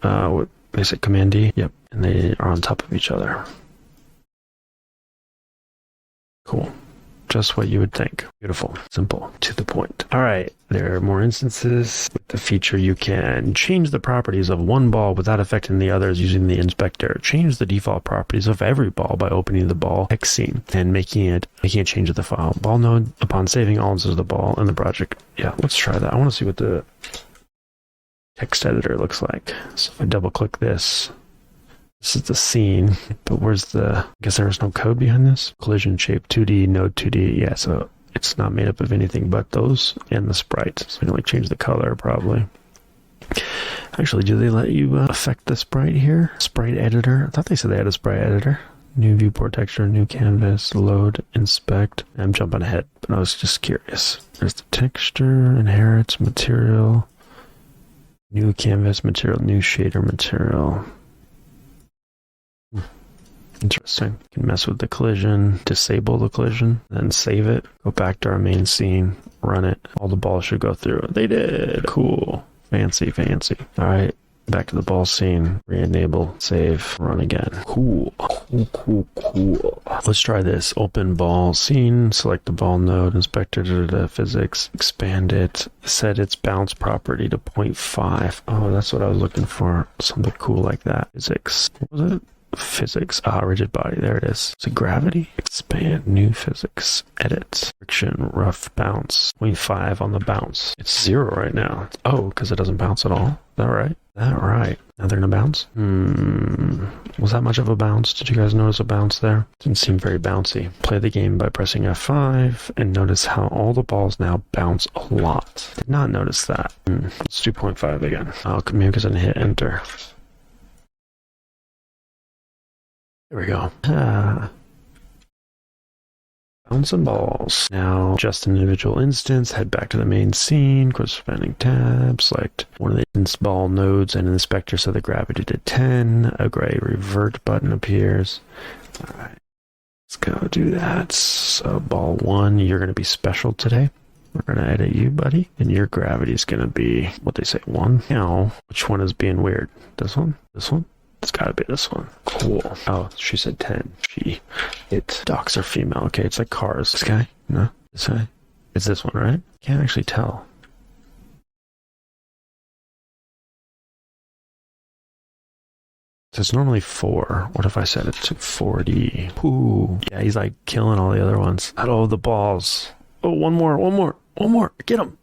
They said command D. Yep. And they are on top of each other. Cool. Just what you would think. Beautiful. Simple. To the point. All right. There are more instances. With the feature, you can change the properties of one ball without affecting the others using the inspector. Change the default properties of every ball by opening the ball X scene and making a change of the file. Ball node upon saving all instances of the ball in the project. Yeah, let's try that. I want to see what the text editor looks like. So if I double click this, this is the scene, but I guess there's no code behind this. Collision shape 2D, node 2D. Yeah, so it's not made up of anything but those and the sprites. So I can change the color probably. Actually, do they let you affect the sprite here? Sprite editor? I thought they said they had a sprite editor. New viewport texture, new canvas, load, inspect. I'm jumping ahead, but I was just curious. There's the texture, inherits, material, new canvas material, new shader material. Interesting. You can mess with the collision, disable the collision, then save it, go back to our main scene, run it. All the balls should go through. They did. Cool. Fancy, fancy. All right. Back to the ball scene. Re-enable, save, run again. Cool. Cool. Let's try this. Open ball scene, select the ball node, inspector to physics, expand it, set its bounce property to 0.5. Oh, that's what I was looking for. Something cool like that. Physics. What was it? Physics. Rigid body. There it is. So gravity. Expand. New physics. Edit. Friction. Rough bounce. 0.5 on the bounce. It's 0 right now. Oh, because it doesn't bounce at all. Is that right? That right. Now they're gonna bounce? Was that much of a bounce? Did you guys notice a bounce there? Didn't seem very bouncy. Play the game by pressing F5 and notice how all the balls now bounce a lot. Did not notice that. Let's do 0.5 again. Oh, maybe because I didn't hit enter. There we go. Bouncing balls. Now, just an individual instance. Head back to the main scene. Corresponding tab. Select one of the instance ball nodes and inspector so the gravity to 10. A gray revert button appears. All right. Let's go do that. So, ball 1, you're going to be special today. We're going to edit you, buddy. And your gravity is going to be, what they say, 1. Now, which one is being weird? This one? This one? It's gotta be this one. Cool. Oh, she said 10. Dogs are female. Okay, it's like cars. This guy? No? This guy? It's this one, right? Can't actually tell. So it's normally 4. What if I set it to 40? Ooh. Yeah, he's like killing all the other ones. Oh, the balls. Oh, one more. Get him.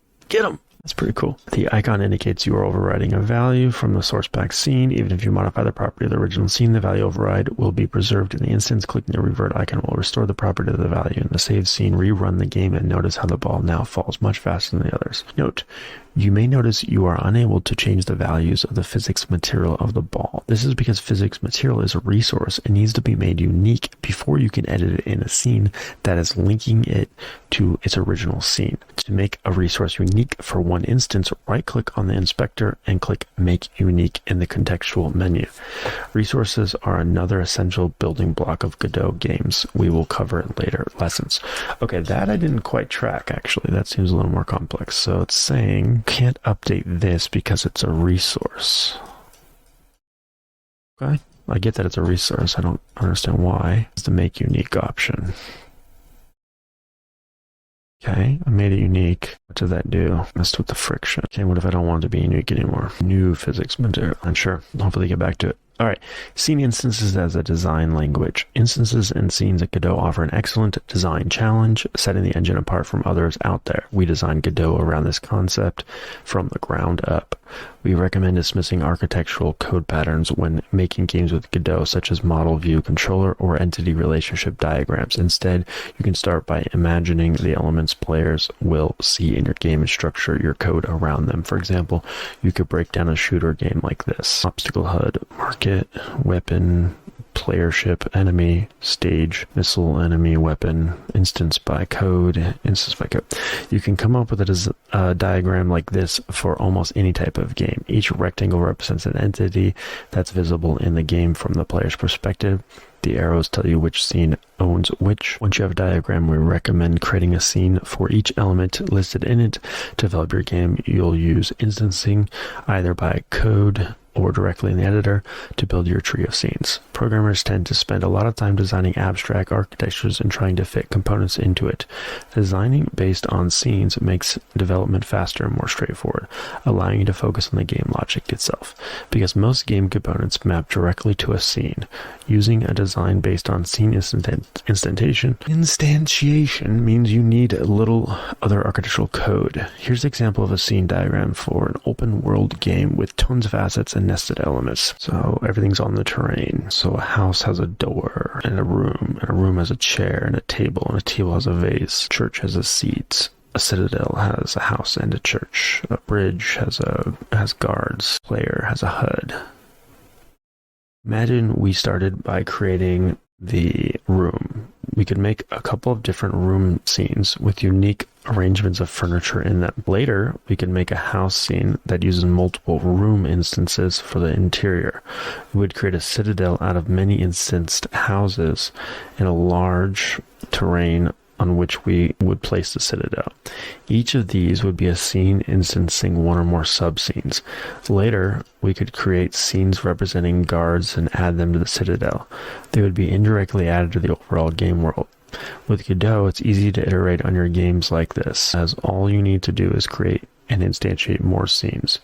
That's pretty cool. The icon indicates you are overriding a value from the source pack scene. Even if you modify the property of the original scene, the value override will be preserved in the instance. Clicking the revert icon will restore the property of the value in the saved scene. Rerun the game and notice how the ball now falls much faster than the others. Note, you may notice you are unable to change the values of the physics material of the ball. This is because physics material is a resource and needs to be made unique before you can edit it in a scene that is linking it to its original scene. To make a resource unique for one instance, right-click on the inspector and click Make Unique in the contextual menu. Resources are another essential building block of Godot games. We will cover in later lessons. Okay, that I didn't quite track, actually. That seems a little more complex. So it's saying can't update this because it's a resource. Okay, I get that it's a resource. I don't understand why. It's the Make Unique option. Okay, I made it unique. What did that do? Messed with the friction. Okay, what if I don't want it to be unique anymore? New physics material. I'm sure. Hopefully get back to it. All right, scene instances as a design language. Instances and scenes at Godot offer an excellent design challenge, setting the engine apart from others out there. We designed Godot around this concept from the ground up. We recommend dismissing architectural code patterns when making games with Godot, such as model, view, controller, or entity relationship diagrams. Instead, you can start by imagining the elements players will see in your game and structure your code around them. For example, you could break down a shooter game like this. Obstacle HUD, market, weapon, player ship, enemy, stage, missile, enemy, weapon, instance by code. You can come up with a diagram like this for almost any type of game. Each rectangle represents an entity that's visible in the game from the player's perspective. The arrows tell you which scene owns which. Once you have a diagram, we recommend creating a scene for each element listed in it. To develop your game, you'll use instancing either by code or directly in the editor to build your tree of scenes. Programmers tend to spend a lot of time designing abstract architectures and trying to fit components into it. Designing based on scenes makes development faster and more straightforward, allowing you to focus on the game logic itself. Because most game components map directly to a scene, using a design based on scene instantiation means you need a little other architectural code. Here's an example of a scene diagram for an open world game with tons of assets and nested elements. So everything's on the terrain. So a house has a door and a room has a chair and a table has a vase. Church has a seat. A citadel has a house and a church. A bridge has guards. Player has a HUD. Imagine we started by creating the room. We could make a couple of different room scenes with unique arrangements of furniture in them. Later, we could make a house scene that uses multiple room instances for the interior. We would create a citadel out of many instanced houses in a large terrain on which we would place the citadel. Each of these would be a scene instancing one or more sub-scenes. Later, we could create scenes representing guards and add them to the citadel. They would be indirectly added to the overall game world. With Godot, it's easy to iterate on your games like this, as all you need to do is create and instantiate more scenes.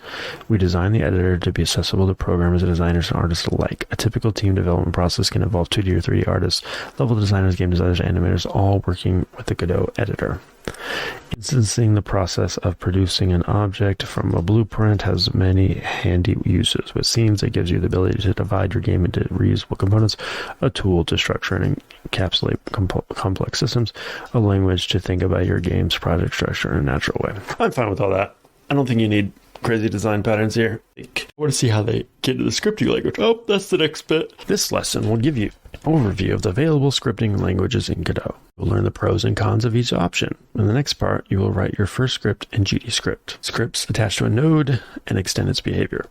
We design the editor to be accessible to programmers, designers, and artists alike. A typical team development process can involve 2D or 3D artists, level designers, game designers, animators, all working with the Godot editor. Instancing the process of producing an object from a blueprint has many handy uses. With scenes, it gives you the ability to divide your game into reusable components, a tool to structure and encapsulate complex systems, a language to think about your game's project structure in a natural way. I'm fine with all that. I don't think you need crazy design patterns here. I want to see how they get to the scripting language. Oh, that's the next bit. This lesson will give you an overview of the available scripting languages in Godot. You'll learn the pros and cons of each option. In the next part, you will write your first script in GDScript. Scripts attach to a node and extend its behavior.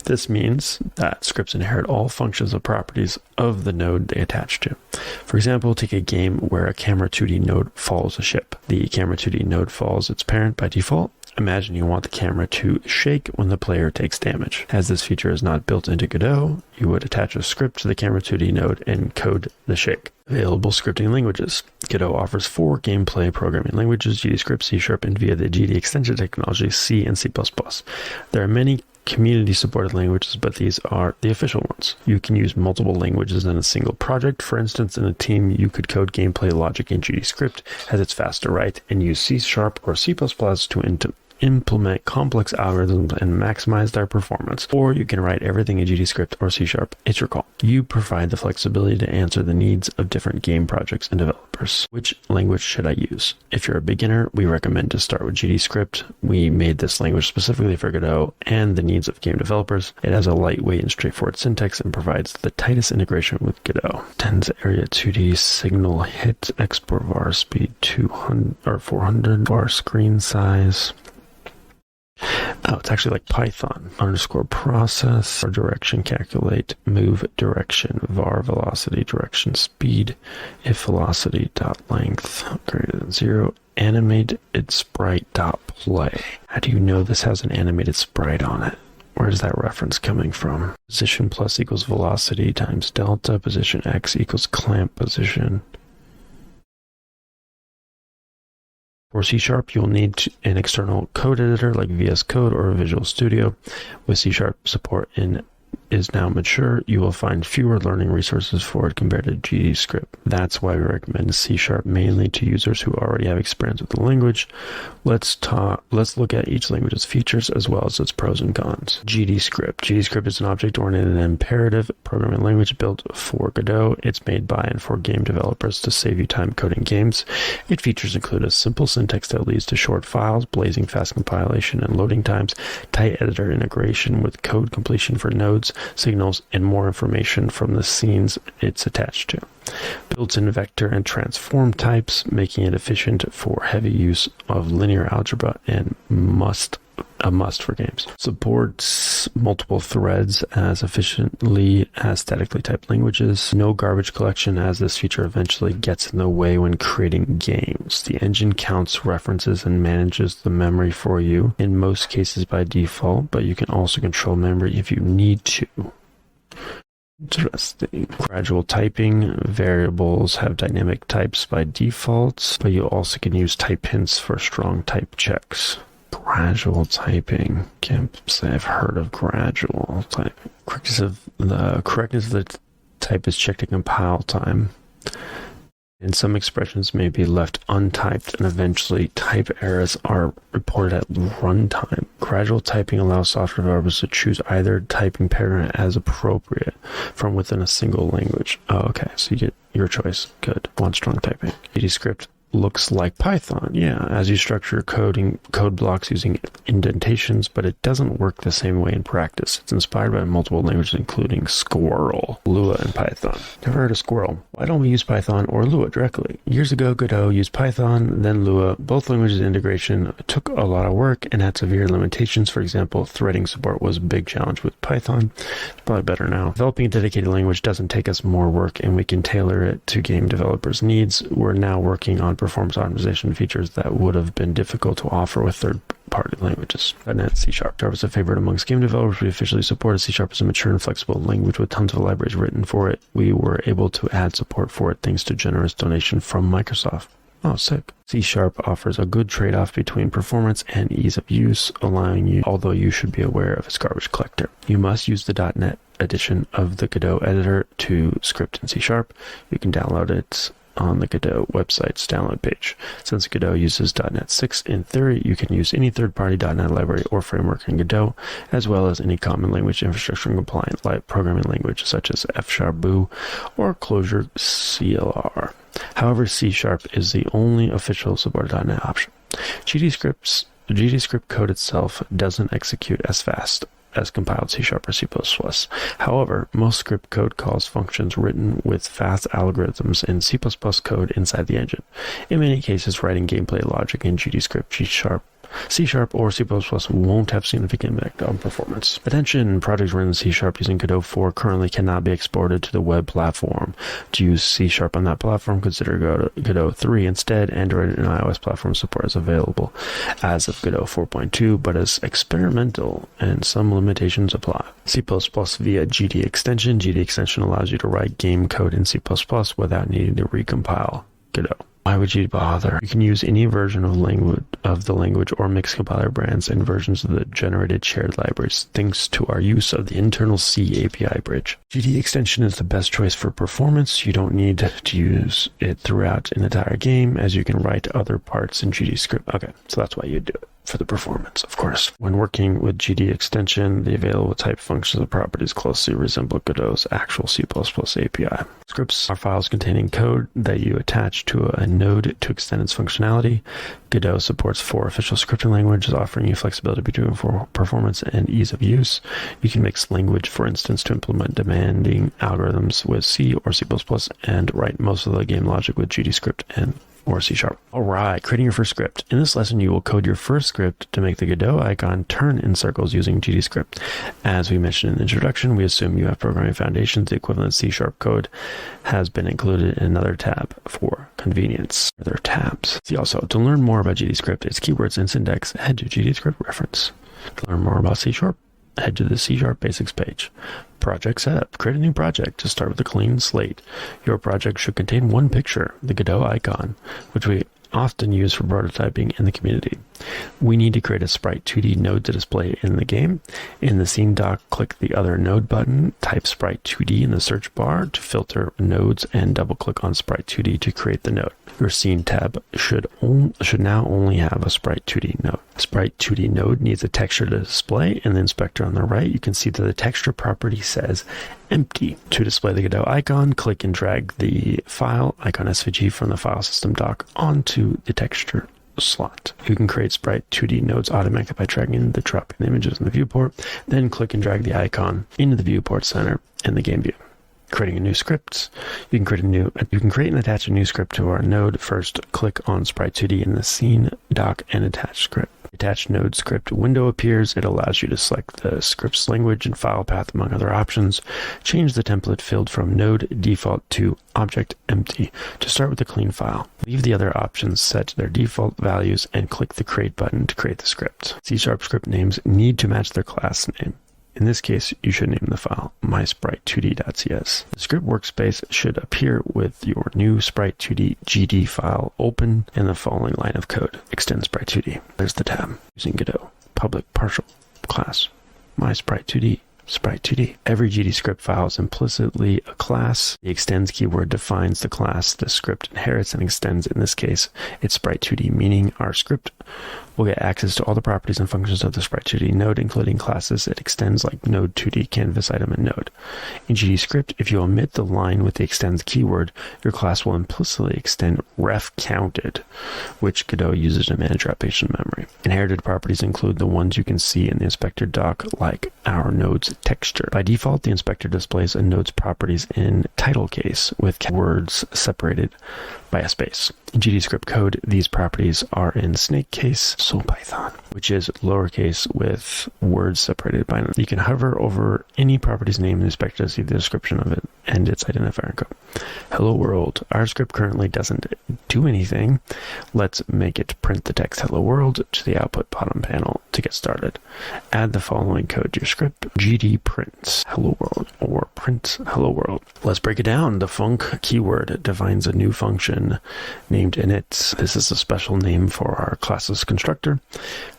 This means that scripts inherit all functions and properties of the node they attach to. For example, take a game where a camera 2D node follows a ship. The camera 2D node follows its parent by default. Imagine you want the camera to shake when the player takes damage. As this feature is not built into Godot, you would attach a script to the camera 2D node and code the shake. Available scripting languages. Godot offers 4 gameplay programming languages: GDScript, C#, and via the GD extension technology, C and C++. There are many community-supported languages, but these are the official ones. You can use multiple languages in a single project. For instance, in a team, you could code gameplay logic in GDScript as it's fast to write, and use C# or C++ to implement complex algorithms and maximize their performance. Or you can write everything in GDScript or C#. It's your call. You provide the flexibility to answer the needs of different game projects and developers. Which language should I use? If you're a beginner, we recommend to start with GDScript. We made this language specifically for Godot and the needs of game developers. It has a lightweight and straightforward syntax and provides the tightest integration with Godot. Tens area 2D signal hit export var speed 200 or 400 var screen size. Oh, it's actually like Python. _process, var direction calculate, move direction, var velocity direction speed, if velocity dot length greater than 0, animated sprite dot play. How do you know this has an animated sprite on it? Where is that reference coming from? Position plus equals velocity times delta, position x equals clamp position. For C#, you'll need an external code editor like VS Code or Visual Studio. With C# support is now mature, you will find fewer learning resources for it compared to GDScript. That's why we recommend C# mainly to users who already have experience with the language. Let's look at each language's features as well as its pros and cons. GDScript. GDScript is an object-oriented and imperative programming language built for Godot. It's made by and for game developers to save you time coding games. Its features include a simple syntax that leads to short files, blazing fast compilation and loading times, tight editor integration with code completion for nodes, signals, and more information from the scenes it's attached to. Built-in vector and transform types, making it efficient for heavy use of linear algebra and a must for games. Supports multiple threads as efficiently as statically typed languages. No garbage collection, as this feature eventually gets in the way when creating games. The engine counts references and manages the memory for you, in most cases by default, but you can also control memory if you need to. Interesting. Gradual typing. Variables have dynamic types by default, but you also can use type hints for strong type checks. Gradual typing. Can't say I've heard of gradual typing. The correctness of the type is checked at compile time. And some expressions may be left untyped, and eventually type errors are reported at runtime. Gradual typing allows software developers to choose either typing pattern as appropriate from within a single language. Oh, okay, so you get your choice. Good. Want strong typing. GDScript looks like Python, yeah, as you structure code blocks using indentations, but it doesn't work the same way in practice. It's inspired by multiple languages, including Squirrel, Lua, and Python. Never heard of Squirrel. Why don't we use Python or Lua directly? Years ago, Godot used Python, then Lua. Both languages integration took a lot of work and had severe limitations. For example, threading support was a big challenge with Python. It's probably better now. Developing a dedicated language doesn't take us more work, and we can tailor it to game developers' needs. We're now working on performance optimization features that would have been difficult to offer with third-party languages. .NET C#. Java is a favorite amongst game developers. We officially supported C# as a mature and flexible language with tons of libraries written for it. We were able to add support for it thanks to generous donation from Microsoft. Oh, sick. C# offers a good trade-off between performance and ease of use, allowing you, although you should be aware of its garbage collector. You must use the .NET edition of the Godot editor to script in C#. You can download it on the Godot website's download page. Since Godot uses .NET 6, in theory, you can use any third-party .NET library or framework in Godot, as well as any common language infrastructure and compliant programming language such as F#BOO or Clojure CLR. However, C# is the only official supported .NET option. GDScript code itself doesn't execute as fast as compiled C# or C++. However, most script code calls functions written with fast algorithms in C++ code inside the engine. In many cases, writing gameplay logic in GDScript, C# or C++ won't have significant impact on performance. Attention, projects written in C# using Godot 4 currently cannot be exported to the web platform. To use C# on that platform, consider Godot 3 instead. Android and iOS platform support is available as of Godot 4.2, but is experimental and some limitations apply. C++ via GD extension. GD extension allows you to write game code in C++ without needing to recompile Godot. Why would you bother? You can use any version of the language or mixed compiler brands and versions of the generated shared libraries, thanks to our use of the internal C API bridge. GD extension is the best choice for performance. You don't need to use it throughout an entire game, as you can write other parts in GDScript. Okay, so that's why you do it. For the performance, of course. When working with GD extension, the available type functions and properties closely resemble Godot's actual C++ API. Scripts are files containing code that you attach to a node to extend its functionality. Godot supports 4 official scripting languages, offering you flexibility between performance and ease of use. You can mix language, for instance, to implement demanding algorithms with C or C++ and write most of the game logic with GDScript or C#. Alright, creating your first script. In this lesson, you will code your first script to make the Godot icon turn in circles using GDScript. As we mentioned in the introduction, we assume you have programming foundations. The equivalent C# code has been included in another tab for convenience. There are tabs. See also, to learn more about GDScript, its keywords and syntax, head to GDScript reference. To learn more about C#, head to the C# basics page. Project setup. Create a new project to start with a clean slate. Your project should contain one picture, the Godot icon, which we often use for prototyping in the community. We need to create a Sprite 2D node to display in the game. In the scene dock, click the other node button, type Sprite 2D in the search bar to filter nodes, and double-click on Sprite 2D to create the node. Your scene tab should now only have a Sprite 2D node. Sprite 2D node needs a texture to display. In the inspector on the right, you can see that the texture property says empty. To display the Godot icon, click and drag the file icon SVG from the file system dock onto the texture slot. You can create Sprite 2D nodes automatically by dragging the dropping images in the viewport, then click and drag the icon into the viewport center in the game view. Creating a new script. You can create and attach a new script to our node. First, click on Sprite 2D in the scene, dock, and attach script. Attached node script window appears. It allows you to select the script's language and file path among other options. Change the template field from node default to object empty to start with a clean file. Leave the other options set to their default values and click the create button to create the script. C# script names need to match their class name. In this case, you should name the file mysprite2d.cs. The script workspace should appear with your new Sprite2D GD file open in the following line of code. Extend Sprite2D. There's the tab. Using Godot. Public partial class. mysprite2d. Sprite2D. Every GD script file is implicitly a class. The extends keyword defines the class the script inherits and extends. In this case, it's Sprite2D, meaning our script will get access to all the properties and functions of the Sprite2D node, including classes it extends like node 2D, canvas, item, and node. In GD script, if you omit the line with the extends keyword, your class will implicitly extend ref counted, which Godot uses to manage application memory. Inherited properties include the ones you can see in the inspector doc, like our node's texture. By default, the inspector displays a node's properties in title case with words separated by a space. In GD script code, these properties are in snake case, so Python, which is lowercase with words separated by. You can hover over any property's name in the inspector to see the description of it and its identifier code. Hello world. Our script currently doesn't do anything. Let's make it print the text hello world to the output bottom panel to get started. Add the following code to your script. GD print hello world or print hello world. Let's break it down. The func keyword defines a new function named init. This is a special name for our class's constructor.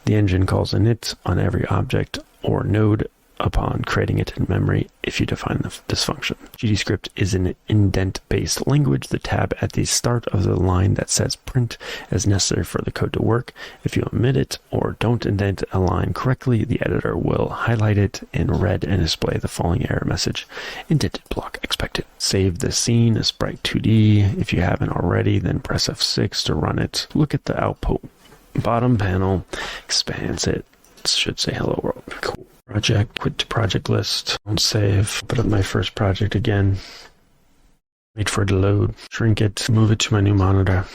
The engine calls init on every object or node upon creating it in memory if you define this function. GDScript is an indent-based language. The tab at the start of the line that says print is necessary for the code to work. If you omit it or don't indent a line correctly, the editor will highlight it in red and display the following error message: indented block expected. Save the scene as Sprite2D. If you haven't already, then press F6 to run it. Look at the output. Bottom panel expands it. It should say hello world. Cool. Project, quit to project list, don't save, put up my first project again, wait for it to load, shrink it, move it to my new monitor.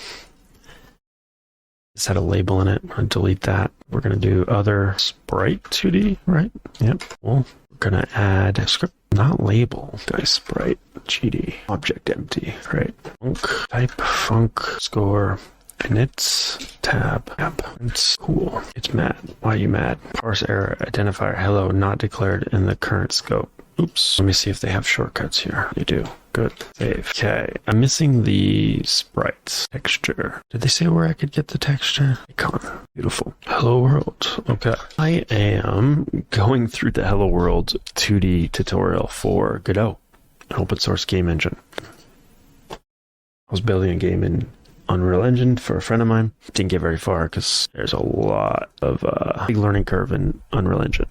This had a label in it, I'm going to delete that. We're going to do other Sprite 2D, right? Yep, cool. We're going to add a script, not label, guys, Sprite GD, object empty, right? Func, type, func, score, init, tab, it's cool. It's mad. Why are you mad? Parse error identifier hello not declared in the current scope. Oops. Let me see if they have shortcuts here. They do. Good. Save. Okay. I'm missing the sprites texture. Did they say where I could get the texture? Icon. Beautiful. Hello world. Okay. I am going through the Hello World 2D tutorial for Godot, an open source game engine. I was building a game in Unreal Engine for a friend of mine. Didn't get very far because there's a lot of big learning curve in Unreal Engine.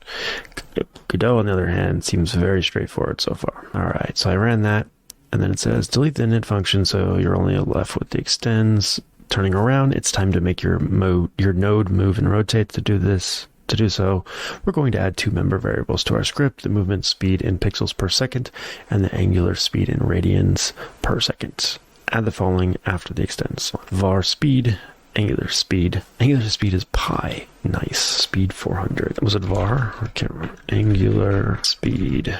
Godot, on the other hand, seems very straightforward so far. All right, so I ran that, and then it says delete the init function, so you're only left with the extends. Turning around, it's time to make your node move and rotate. To do this. To do so, we're going to add two member variables to our script: the movement speed in pixels per second and the angular speed in radians per second. Add the following after the extends. Var speed, angular speed. Angular speed is pi. Nice. Speed 400. Was it var? I can't remember. Angular speed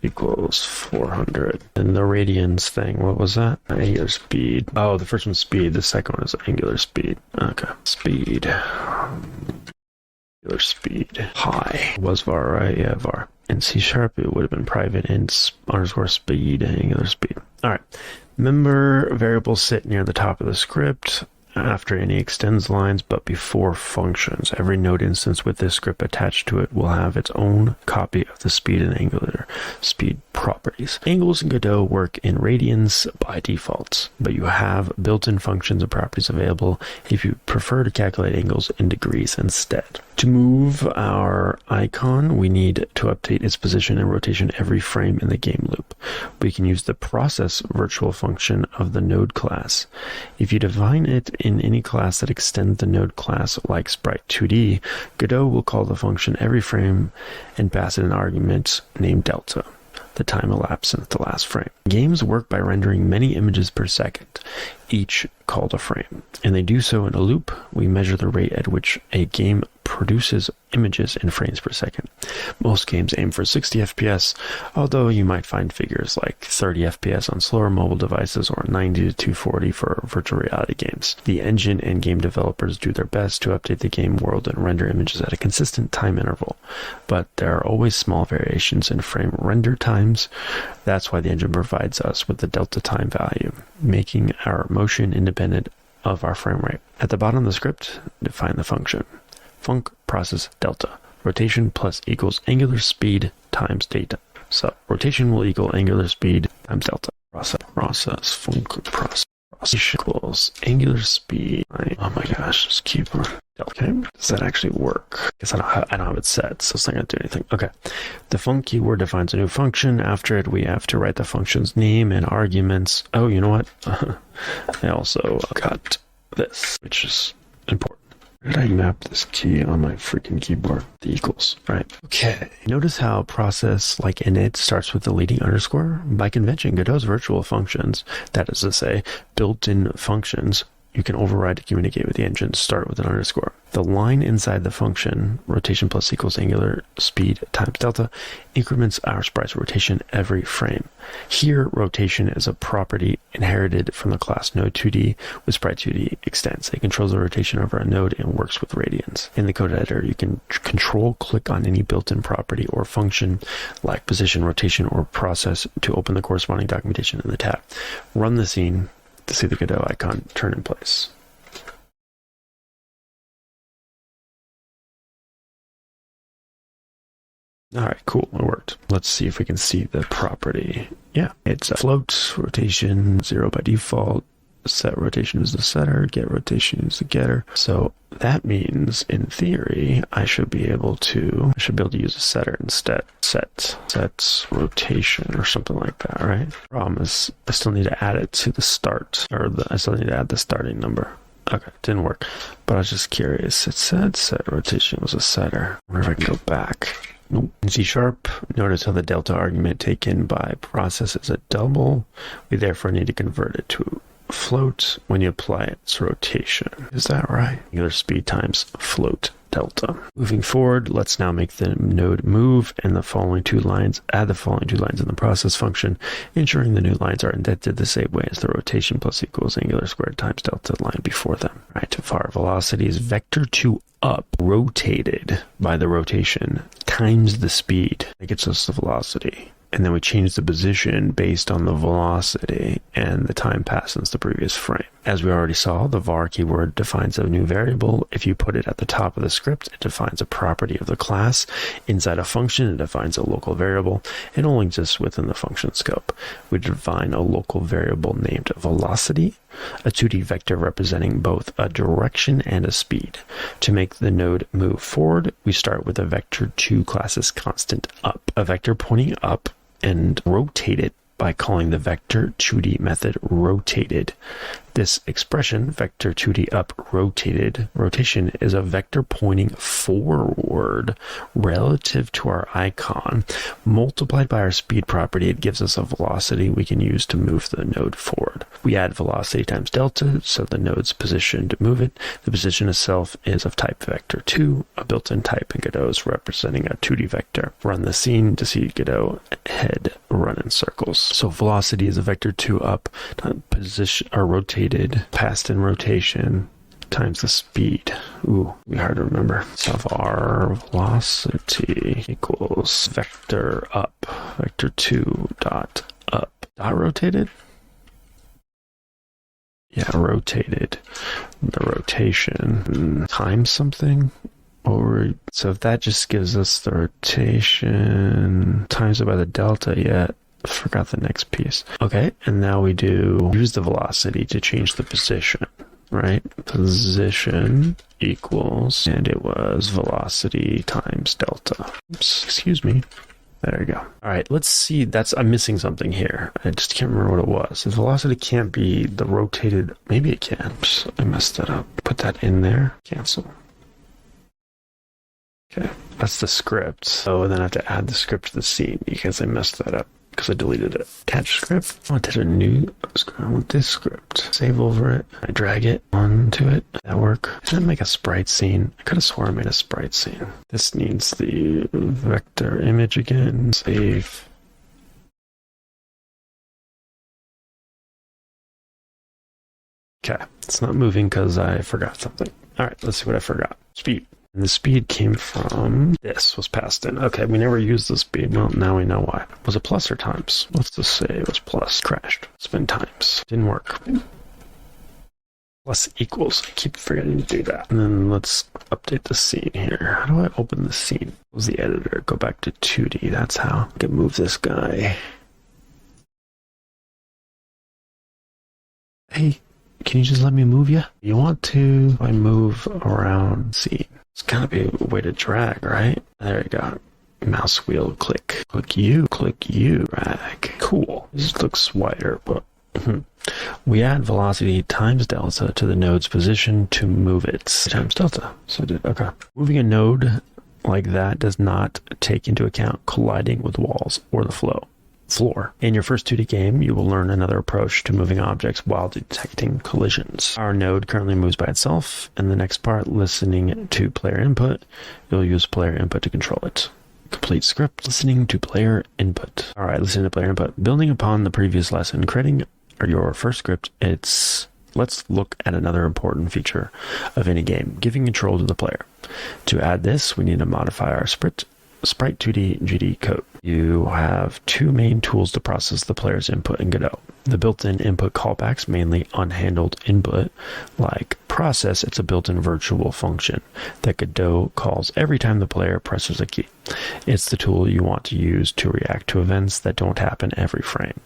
equals 400. And the radians thing, what was that? Angular speed. Oh, the first one's speed. The second one is angular speed. Okay. Speed. Angular speed. Pi. Was var, right? Yeah, var. In C#, it would have been private int underscore speed, angular speed. All right. Member variables sit near the top of the script after any extends lines, but before functions. Every node instance with this script attached to it will have its own copy of the speed and angular speed properties. Angles in Godot work in radians by default, but you have built-in functions and properties available if you prefer to calculate angles in degrees instead. To move our icon, we need to update its position and rotation every frame in the game loop. we can use the process virtual function of the node class. If you define it in any class that extends the node class like sprite2d, Godot will call the function every frame and pass it an argument named delta, the time elapsed since the last frame. Games work by rendering many images per second, each called a frame, and they do so in a loop. We measure the rate at which a game produces images in frames per second. Most games aim for 60 FPS, although you might find figures like 30 FPS on slower mobile devices or 90 to 240 for virtual reality games. The engine and game developers do their best to update the game world and render images at a consistent time interval, but there are always small variations in frame render times. That's why the engine provides us with the delta time value, making our motion independent of our frame rate. At the bottom of the script, define the function. Func process delta, rotation plus equals angular speed times data. So rotation will equal angular speed times delta. Process func process equals angular speed. Oh my gosh, this keyboard. Okay, does that actually work? I guess I don't have it set, so it's not going to do anything. Okay, the func keyword defines a new function. After it, we have to write the function's name and arguments. Oh, you know what? I also got this, which is important. Where did I map this key on my freaking keyboard? The equals, right? Okay. Notice how process like init starts with the leading underscore? By convention, Godot's virtual functions, that is to say, built-in functions, you can override to communicate with the engine, start with an underscore. The line inside the function, rotation plus equals angular speed times delta, increments our sprite's rotation every frame. Here, rotation is a property inherited from the class node2d with sprite2d extends. It controls the rotation over a node and works with radians. In the code editor, you can control-click on any built-in property or function like position, rotation, or process to open the corresponding documentation in the tab. Run the scene to see the Godot icon turn in place. All right, cool, it worked. Let's see if we can see the property. Yeah, it's a float, rotation 0 by default, set rotation is the setter, get rotation is the getter. So that means, in theory, I should be able to use a setter instead. Set rotation or something like that, right? Problem is, I still need to add it to the start, I still need to add the starting number. Okay, didn't work, but I was just curious. It said set rotation was a setter. I wonder if I can go back. Nope. In C#, notice how the delta argument taken by process is a double. We therefore need to convert it to float when you apply its rotation. Is that right? Angular speed times float delta. Moving forward, let's now make the node move and add the following two lines in the process function, ensuring the new lines are indented the same way as the rotation plus equals angular squared times delta line before them. Right, if our velocity is vector2 up rotated by the rotation times the speed, that gets us the velocity. And then we change the position based on the velocity and the time passed since the previous frame. As we already saw, the var keyword defines a new variable. If you put it at the top of the script, it defines a property of the class. Inside a function, it defines a local variable. It only exists within the function scope. We define a local variable named velocity, a 2D vector representing both a direction and a speed. To make the node move forward, we start with a vector2 class's constant up, a vector pointing up, and rotate it by calling the vector2d method rotated. This expression, vector2d up rotated, rotation is a vector pointing forward relative to our icon. Multiplied by our speed property, it gives us a velocity we can use to move the node forward. We add velocity times delta, so the node's position to move it. The position itself is of type vector2, a built-in type in Godot is representing a 2D vector. Run the scene to see Godot head run in circles. So velocity is a vector2 up, position or rotated, past in rotation, times the speed. Ooh, be hard to remember. So var velocity equals vector up, vector2 dot up. Dot rotated? Yeah, rotated. The rotation times something. Or so if that just gives us the rotation times it by the delta, yeah. Forgot the next piece. Okay, and now we use the velocity to change the position, right? Position equals, and it was velocity times delta. Oops, excuse me. There you go. All right, let's see. I'm missing something here. I just can't remember what it was. The velocity can't be the rotated. Maybe it can. Oops, I messed that up. Put that in there. Cancel. Okay, that's the script. So then I have to add the script to the scene because I messed that up because I deleted it. Attach script. I want to attach a new script. I want this script. Save over it. I drag it onto it. That work. Doesn't make a sprite scene. I could have sworn I made a sprite scene. This needs the vector image again. Save. Okay, it's not moving because I forgot something. All right, let's see what I forgot. Speed. And the speed came from this was passed in. Okay, we never used the speed. Well, now we know why. Was it plus or times? Let's just say it was plus. Crashed. Spin times. Didn't work. Plus equals. I keep forgetting to do that. And then let's update the scene here. How do I open the scene? Close the editor. Go back to 2D. That's how I can move this guy. Hey, can you just let me move you? You want to? I move around scene. It's gotta be a way to drag, right? There you go. Mouse wheel click. Click you, drag. Cool. This looks wider, but we add velocity times delta to the node's position to move it. Times delta. So okay. Moving a node like that does not take into account colliding with walls or the floor. In your first 2D game, you will learn another approach to moving objects while detecting collisions. Our node currently moves by itself. In the next part, listening to player input, you'll use player input to control it. Complete script, listening to player input. All right, listening to player input. Building upon the previous lesson, creating your first script, let's look at another important feature of any game, giving control to the player. To add this, we need to modify our Sprite 2D GD code. You have two main tools to process the player's input in Godot. The built-in input callbacks, mainly unhandled input, like process, it's a built-in virtual function that Godot calls every time the player presses a key. It's the tool you want to use to react to events that don't happen every frame,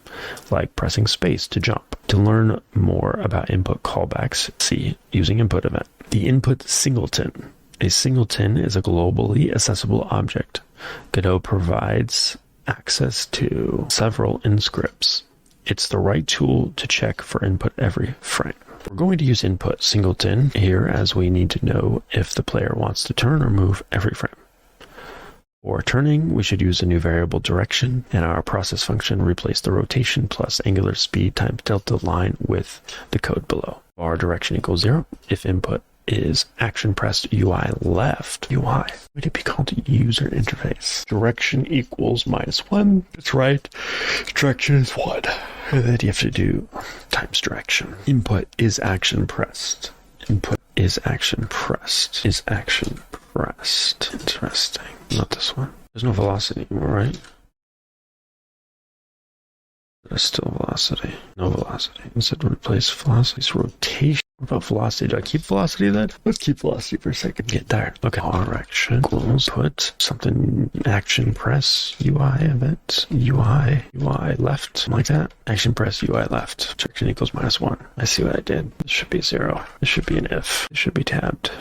like pressing space to jump. To learn more about input callbacks, see using input event. The input singleton. A singleton is a globally accessible object. Godot provides access to several inscripts. It's the right tool to check for input every frame. We're going to use input singleton here as we need to know if the player wants to turn or move every frame. For turning, we should use a new variable direction, and our process function replace the rotation plus angular speed times delta line with the code below. Our direction equals 0 if input is action pressed UI left. UI. Would it be called user interface? Direction equals -1. That's right. Direction is 1. And then you have to do times direction. Input is action pressed. Input is action pressed. Is action pressed. Interesting. Not this one. There's no velocity anymore, right? There's still velocity. No velocity. Instead, replace velocity's rotation. What about velocity? Do I keep velocity then? Let's keep velocity for a second. Get tired. Okay. Direction equals put something action press UI event UI left. Something like that. Action press UI left. Direction equals -1. I see what I did. This should be 0. This should be an if. It should be tabbed.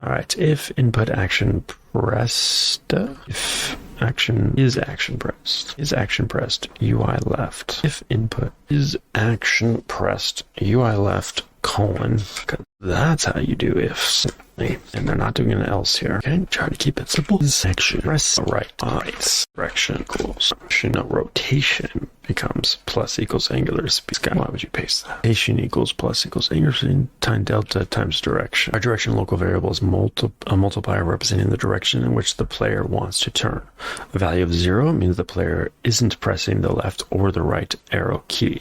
Alright, if input action pressed, if action is action pressed, UI left. If input is action pressed, UI left, colon, that's how you do ifs. And they're not doing an else here. Okay, try to keep it simple. Action press right, direction equals rotation becomes plus equals angular speed. Why would you paste that? Rotation equals plus equals angular speed times delta times direction. Our direction local variable is a multiplier representing the direction in which the player wants to turn. A value of 0 means the player isn't pressing the left or the right arrow key.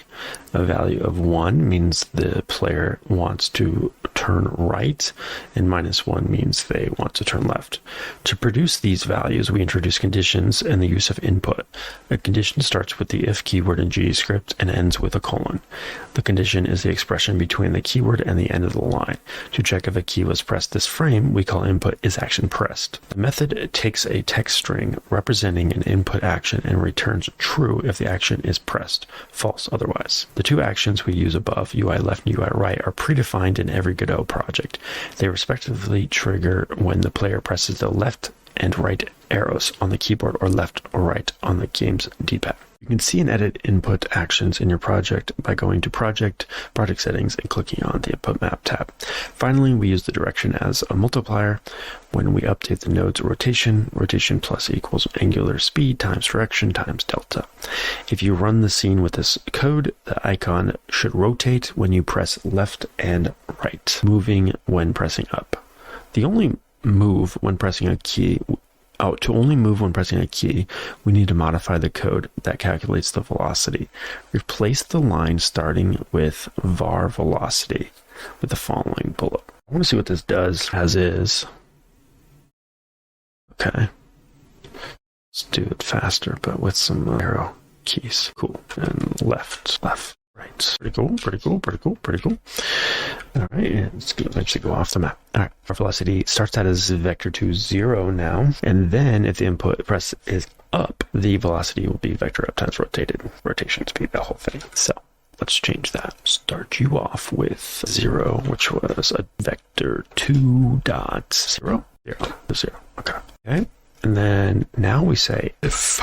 A value of 1 means the player wants to turn right, and -1 means they want to turn left. To produce these values, we introduce conditions and the use of input. A condition starts with the if keyword in GDScript and ends with a colon. The condition is the expression between the keyword and the end of the line. To check if a key was pressed this frame, we call input is action pressed. The method takes a text string representing an input action and returns true if the action is pressed, false otherwise. The two actions we use above, UI left and UI right, are predefined in every Godot project. They respectively trigger when the player presses the left and right arrows on the keyboard or left or right on the game's D-pad. You can see and edit input actions in your project by going to Project Settings, and clicking on the Input Map tab. Finally, we use the direction as a multiplier when we update the node's rotation. Rotation plus equals angular speed times direction times delta. If you run the scene with this code, the icon should rotate when you press left and right, moving when pressing up. The only move when pressing a key to only move when pressing a key, we need to modify the code that calculates the velocity. Replace the line starting with var velocity with the following below. I want to see what this does as is. Okay. Let's do it faster, but with some arrow keys. Cool. And left. Right. Pretty cool. All right, and it's going to actually go off the map. All right, our velocity starts out as vector to 0 now, and then if the input press is up, the velocity will be vector up times rotation speed, the whole thing. So let's change that. Start you off with 0, which was a vector 2 dot 0. Okay. And then now we say if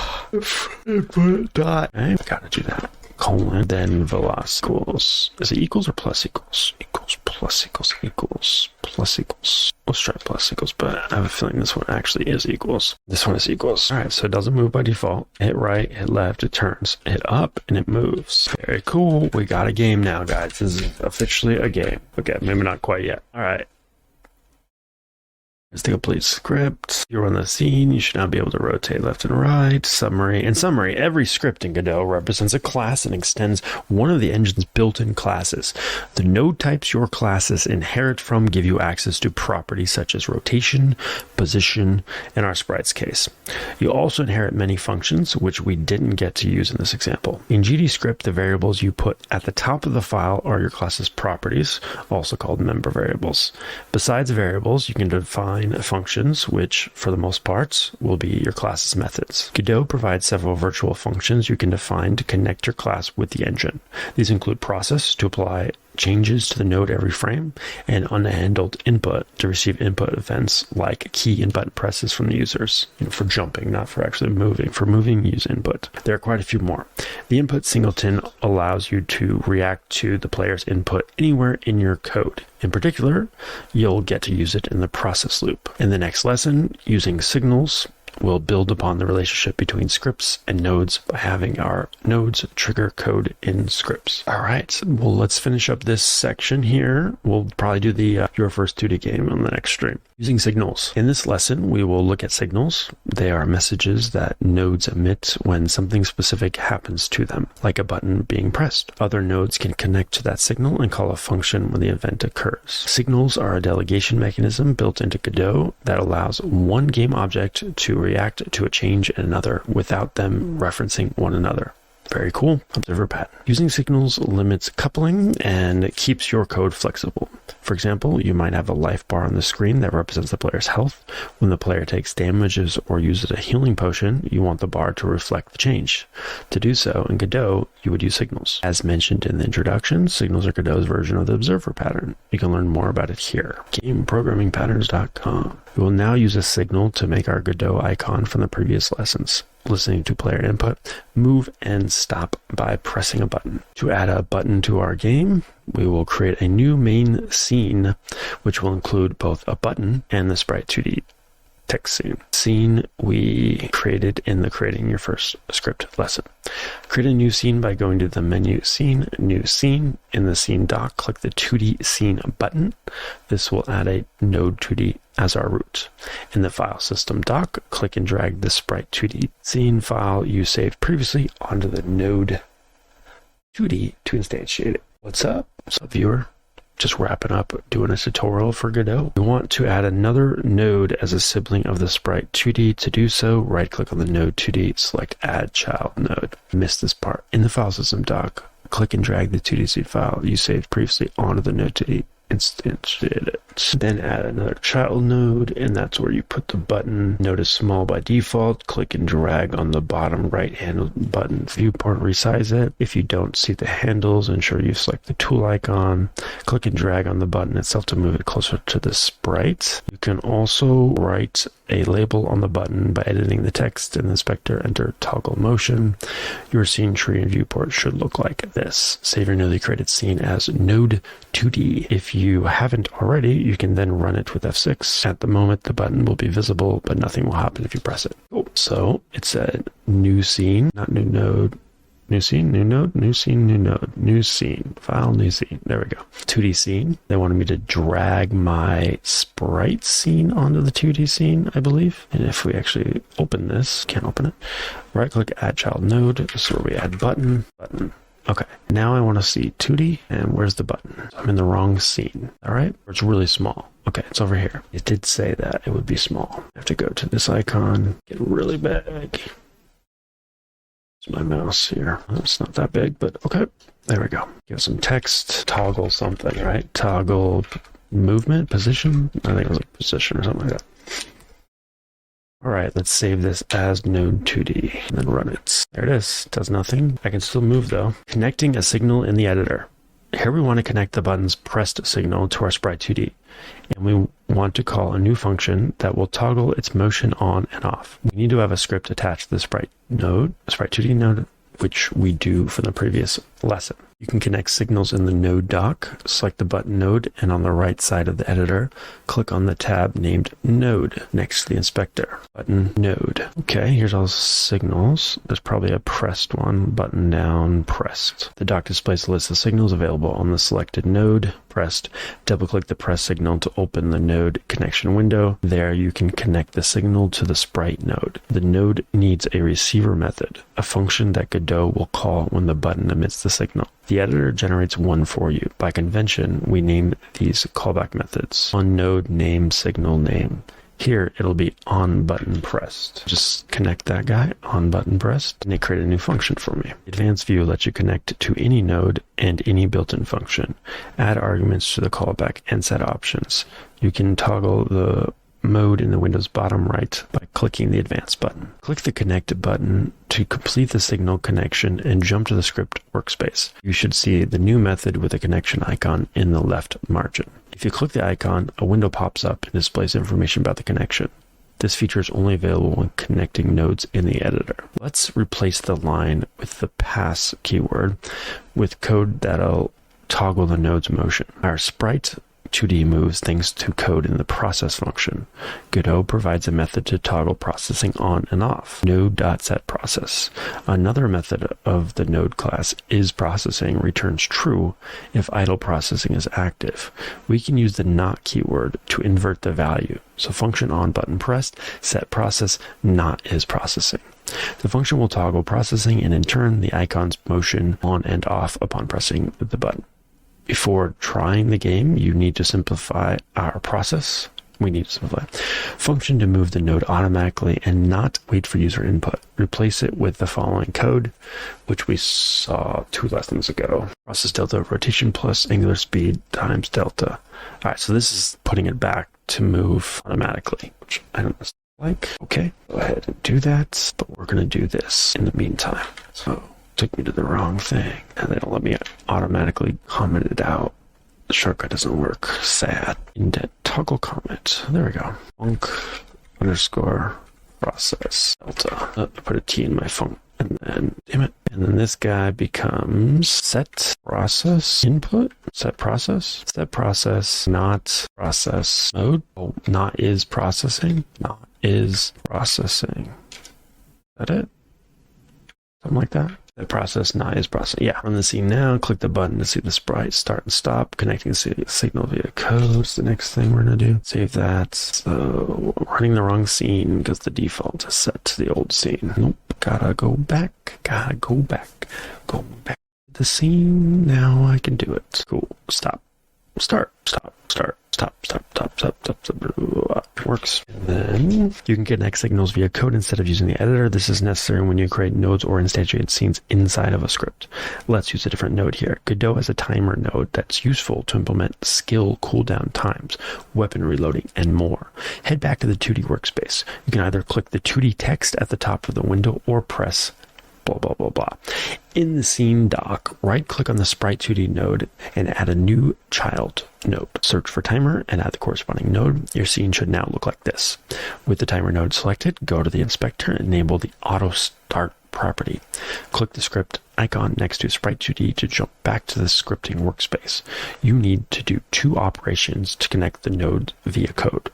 input dot. Okay, gotta do that. Colon, then velocity equals, is it equals or plus equals? Plus equals. Let's try plus equals, but I have a feeling this one actually is equals. This one is equals. All right, so it doesn't move by default. Hit right, hit left, it turns. Hit up, and it moves. Very cool. We got a game now, guys. This is officially a game. Okay, maybe not quite yet. All right. Here's the complete script. You run the scene, you should now be able to rotate left and right. Summary. In summary, every script in Godot represents a class and extends one of the engine's built-in classes. The node types your classes inherit from give you access to properties such as rotation, position, in our sprite's case. You also inherit many functions, which we didn't get to use in this example. In GDScript, the variables you put at the top of the file are your class's properties, also called member variables. Besides variables, you can define functions, which for the most part will be your class's methods. Godot provides several virtual functions you can define to connect your class with the engine. These include process to apply changes to the node every frame, and unhandled input to receive input events like key and button presses from the users. For jumping, not for actually moving. For moving, use input. There are quite a few more. The input singleton allows you to react to the player's input anywhere in your code. In particular, you'll get to use it in the process loop. In the next lesson, using signals, we'll build upon the relationship between scripts and nodes by having our nodes trigger code in scripts. All right, well, let's finish up this section here. We'll probably do the your first 2D game on the next stream. Using signals. In this lesson, we will look at signals. They are messages that nodes emit when something specific happens to them, like a button being pressed. Other nodes can connect to that signal and call a function when the event occurs. Signals are a delegation mechanism built into Godot that allows one game object to react to a change in another without them referencing one another. Very cool. Observer pattern. Using signals limits coupling and keeps your code flexible. For example, you might have a life bar on the screen that represents the player's health. When the player takes damages or uses a healing potion, you want the bar to reflect the change. To do so, in Godot, you would use signals. As mentioned in the introduction, signals are Godot's version of the observer pattern. You can learn more about it here. GameProgrammingPatterns.com. We will now use a signal to make our Godot icon from the previous lessons. Listening to player input, move and stop by pressing a button. To add a button to our game, we will create a new main scene, which will include both a button and the sprite 2D text scene we created in the Creating Your First Script lesson. Create a new scene by going to the menu Scene, New Scene. In the scene dock, click the 2D scene button. This will add a node 2D as our root. In the file system dock, click and drag the sprite 2D scene file you saved previously onto the node 2D to instantiate it. What's up? What's up, viewer? Just wrapping up doing a tutorial for Godot. We want to add another node as a sibling of the sprite 2D. To do so, right click on the node 2D, select add child node. Missed this part. In the file system dock, click and drag the 2D seed file you saved previously onto the node 2D. Instantiate it. Then add another child node, and that's where you put the button. Node is small by default. Click and drag on the bottom right hand button viewport, resize it. If you don't see the handles, ensure you select the tool icon. Click and drag on the button itself to move it closer to the sprite. You can also write a label on the button by editing the text in the inspector. Enter toggle motion. Your scene tree and viewport should look like this. Save your newly created scene as node 2D. If you haven't already, you can then run it with F6. At the moment, the button will be visible, but nothing will happen if you press it. Cool. So it said new scene, not new node. New scene, new node, new scene, new node, new scene, file, new scene. There we go. 2D scene. They wanted me to drag my sprite scene onto the 2D scene, I believe. And if we actually open this, can't open it. Right click, add child node. This is where we add button. Okay, now I want to see 2D, and where's the button? I'm in the wrong scene. All right, it's really small. Okay, it's over here. It did say that it would be small. I have to go to this icon, get really big. My mouse here. It's not that big, but okay. There we go. Give some text, toggle something, right? Toggle movement, position. I think it was a position or something like that. All right, let's save this as node 2D and then run it. There it is. Does nothing. I can still move though. Connecting a signal in the editor. Here we want to connect the button's pressed signal to our sprite 2D. And we want to call a new function that will toggle its motion on and off. We need to have a script attached to the sprite node, a sprite 2D node, which we do from the previous lesson. You can connect signals in the node dock, select the button node, and on the right side of the editor, click on the tab named Node next to the inspector. Button node. Okay, here's all the signals. There's probably a pressed one, button down, pressed. The dock displays a list of signals available on the selected node. Pressed. Double-click the press signal to open the node connection window. There you can connect the signal to the sprite node. The node needs a receiver method, a function that Godot will call when the button emits the signal. The editor generates one for you. By convention, we name these callback methods. On node name signal name. Here it'll be on button pressed. Just connect that guy, on button pressed, and it created a new function for me. Advanced view lets you connect to any node and any built-in function. Add arguments to the callback and set options. You can toggle the mode in the Windows bottom right by clicking the advanced button. Click the connect button to complete the signal connection and jump to the script workspace. You should see the new method with the connection icon in the left margin. If you click the icon, a window pops up and displays information about the connection. This feature is only available when connecting nodes in the editor. Let's replace the line with the pass keyword with code that'll toggle the node's motion. Our sprite 2D moves things to code in the process function. Godot provides a method to toggle processing on and off. Node.setProcess. Another method of the node class isProcessing returns true if idle processing is active. We can use the not keyword to invert the value. So function on button pressed, set process, not isProcessing. The function will toggle processing and in turn the icon's motion on and off upon pressing the button. Before trying the game, you need to simplify our process. We need to simplify. Function to move the node automatically and not wait for user input. Replace it with the following code, which we saw 2 lessons ago. Process delta rotation plus angular speed times delta. All right, so this is putting it back to move automatically, which I don't like. Okay, go ahead and do that, but we're going to do this in the meantime. So took me to the wrong thing, and they don't let me automatically comment it out. The shortcut doesn't work. Sad. Indent toggle comment. There we go. Func underscore process delta. I put a T in my func, and then damn it. And then this guy becomes set process input. Set process not process mode. Oh, not is processing. Not is processing. Is that it? Something like that. The process not is processing. Yeah. Run the scene now. Click the button to see the sprite start and stop. Connecting the signal via code is the next thing we're going to do. Save that. So running the wrong scene because the default is set to the old scene. Nope. Gotta go back. Go back to the scene. Now I can do it. Cool. Stop. Start. Works. And then you can connect signals via code instead of using the editor. This is necessary when you create nodes or instantiate scenes inside of a script. Let's use a different node here. Godot has a timer node that's useful to implement skill cooldown times, weapon reloading, and more. Head back to the 2D workspace. You can either click the 2D text at the top of the window or press blah, blah, blah, blah. In the scene dock, right-click on the Sprite 2D node and add a new child node. Search for timer and add the corresponding node. Your scene should now look like this. With the timer node selected, go to the inspector and enable the auto start property. Click the script icon next to Sprite 2D to jump back to the scripting workspace. You need to do two operations to connect the node via code.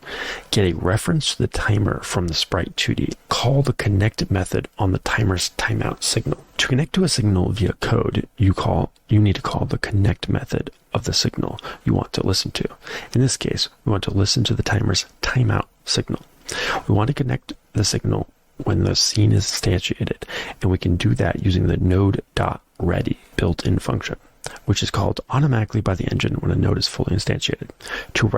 Get a reference to the timer from the Sprite 2D. Call the connect method on the timer's timeout signal. To connect to a signal via code, you need to call the connect method of the signal you want to listen to. In this case, we want to listen to the timer's timeout signal. We want to connect the signal when the scene is instantiated, and we can do that using the node.ready built-in function, which is called automatically by the engine when a node is fully instantiated. To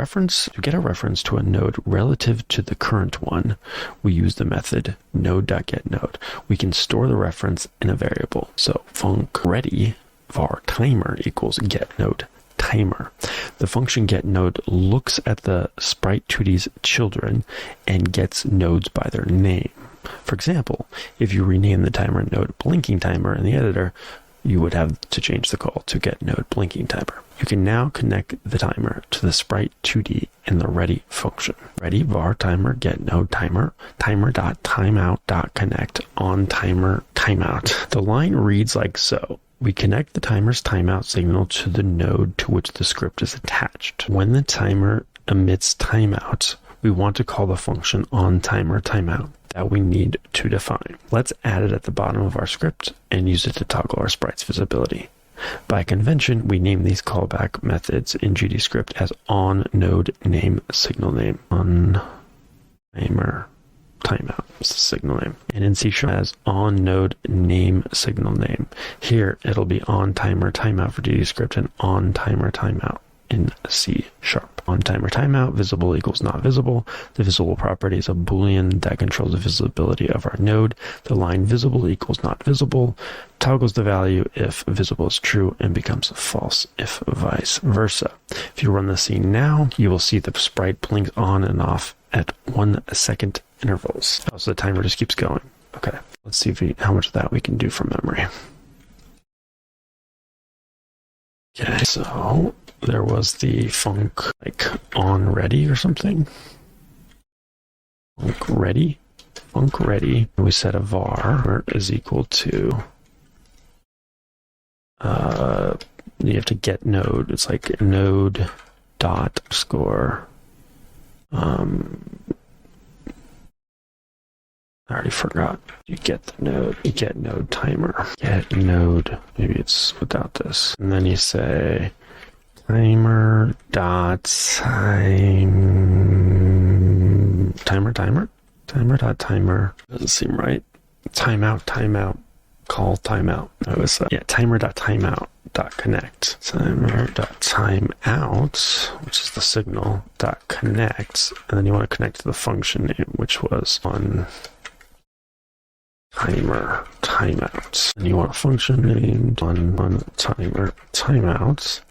get a reference to a node relative to the current one, we use the method node.getNode. We can store the reference in a variable. So func ready var timer equals getNode timer. The function getNode looks at the Sprite 2D's children and gets nodes by their name. For example, if you rename the timer node blinking timer in the editor, you would have to change the call to get node blinking timer. You can now connect the timer to the Sprite 2D in the ready function. Ready var timer get node timer timer.timeout.connect on timer timeout. The line reads like so. We connect the timer's timeout signal to the node to which the script is attached. When the timer emits timeout, we want to call the function on timer timeout that we need to define. Let's add it at the bottom of our script and use it to toggle our sprite's visibility. By convention, we name these callback methods in GDScript as on node name signal name. On timer timeout is the signal name. And in C# as on node name signal name. Here it'll be on timer timeout for GDScript and on timer timeout in C#. On timer timeout, visible equals not visible. The visible property is a boolean that controls the visibility of our node. The line visible equals not visible toggles the value if visible is true and becomes false if vice versa. If you run the scene now, you will see the sprite blinks on and off at 1 second intervals. So the timer just keeps going. Okay, let's see how much of that we can do from memory. Okay, so there was the func like on ready or something. Func ready. We set a var is equal to you have to get node. It's like node dot score. I already forgot. You get the node. You get node timer. Get node. Maybe it's without this. And then you say timer dot timer dot timer. Doesn't seem right. Timeout. Call timeout. It was timer dot timeout dot connect. Timer dot timeout, which is the signal dot connect, and then you want to connect to the function name, which was on timer timeout. And you want a function named on timer timeout.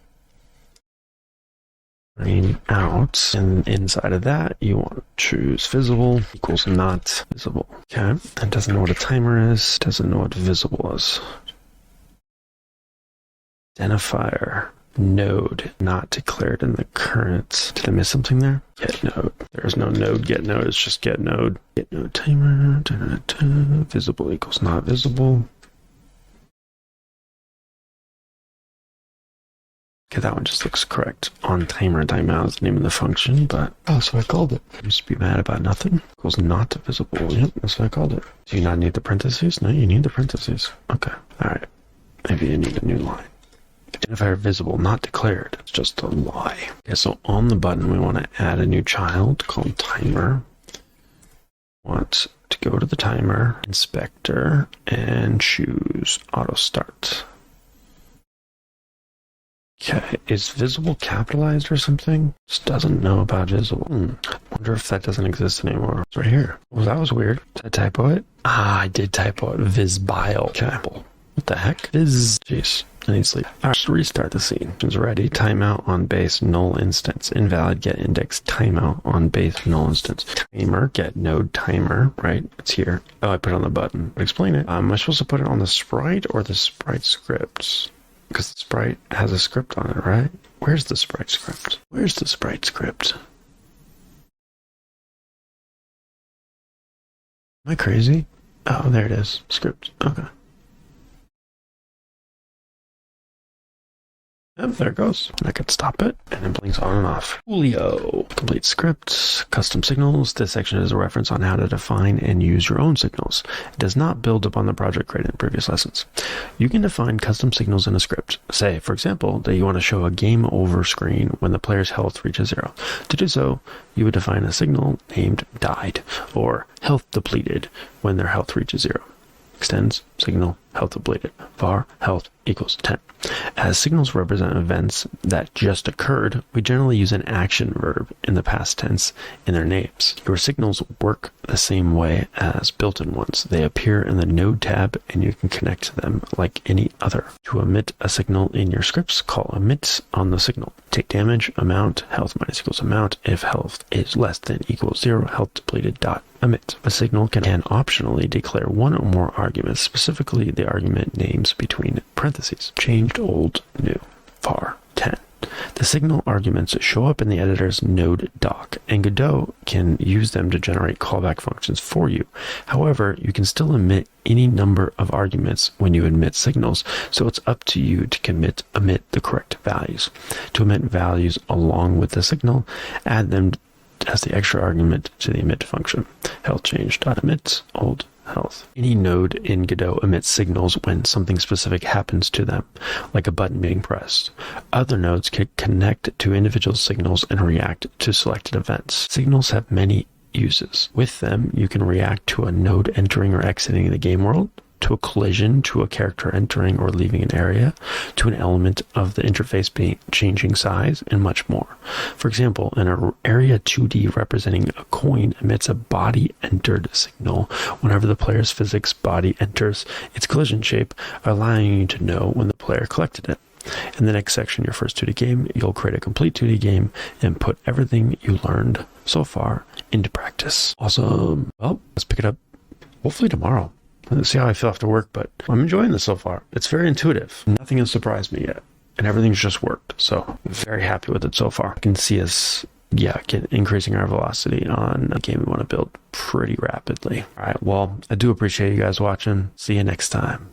Out, and inside of that you want to choose visible equals not visible. Okay, it doesn't know what a timer is, doesn't know what visible is. Identifier node not declared in the current. Did I miss something there? Get node. There's no node get node, it's just get node. Get node timer visible equals not visible. Okay, that one just looks correct. On timer timeout is the name of the function, but so I called it. Just be mad about nothing. Equals not visible. Yep, that's what I called it. Do you not need the parentheses? No, you need the parentheses. Okay, all right. Maybe you need a new line. Identifier visible, not declared. It's just a lie. Okay, so on the button, we want to add a new child called timer. Want to go to the timer inspector and choose auto start. Okay, is visible capitalized or something? Just doesn't know about visible. Wonder if that doesn't exist anymore. It's right here. Well, that was weird. Did I typo it? I did typo it. Visbile. Okay. What the heck? Jeez. I need sleep. Alright, just restart the scene. It's ready. Timeout on base null instance. Invalid get index timeout on base null instance. Timer get node timer, right? It's here. Oh, I put it on the button. Explain it. Am I supposed to put it on the sprite or the sprite script? Because the sprite has a script on it, right? Where's the sprite script? Where's the sprite script? Am I crazy? Oh, there it is. Script. Okay. Yep, there it goes. And I can stop it, and it blinks on and off. Julio. Complete script. Custom signals. This section is a reference on how to define and use your own signals. It does not build upon the project created in previous lessons. You can define custom signals in a script. Say, for example, that you want to show a game over screen when the player's health reaches 0. To do so, you would define a signal named died, or health depleted when their health reaches 0. Extends signal health depleted var health equals 10. As signals represent events that just occurred, we generally use an action verb in the past tense in their names. Your signals work the same way as built-in ones. They appear in the node tab and you can connect to them like any other. To emit a signal in your scripts, call emits on the signal. Take damage, amount, health minus equals amount. If health is less than equals 0, health depleted dot emit. A signal can optionally declare one or more arguments, specifically the argument names between parentheses. Changed old new var 10. The signal arguments show up in the editor's node doc, and Godot can use them to generate callback functions for you. However, you can still emit any number of arguments when you emit signals, so it's up to you to emit the correct values. To emit values along with the signal, add them as the extra argument to the emit function. Health change.emit old health. Any node in Godot emits signals when something specific happens to them, like a button being pressed. Other nodes can connect to individual signals and react to selected events. Signals have many uses. With them, you can react to a node entering or exiting the game world, to a collision, to a character entering or leaving an area, to an element of the interface being changing size, and much more. For example, an area 2D representing a coin emits a body entered signal whenever the player's physics body enters its collision shape, allowing you to know when the player collected it. In the next section, your first 2D game, you'll create a complete 2D game and put everything you learned so far into practice. Awesome. Well, let's pick it up hopefully tomorrow. Let's see how I feel after work, but I'm enjoying this so far. It's very intuitive. Nothing has surprised me yet, and everything's just worked. So I'm very happy with it so far. I can see us, increasing our velocity on a game we want to build pretty rapidly. All right, well, I do appreciate you guys watching. See you next time.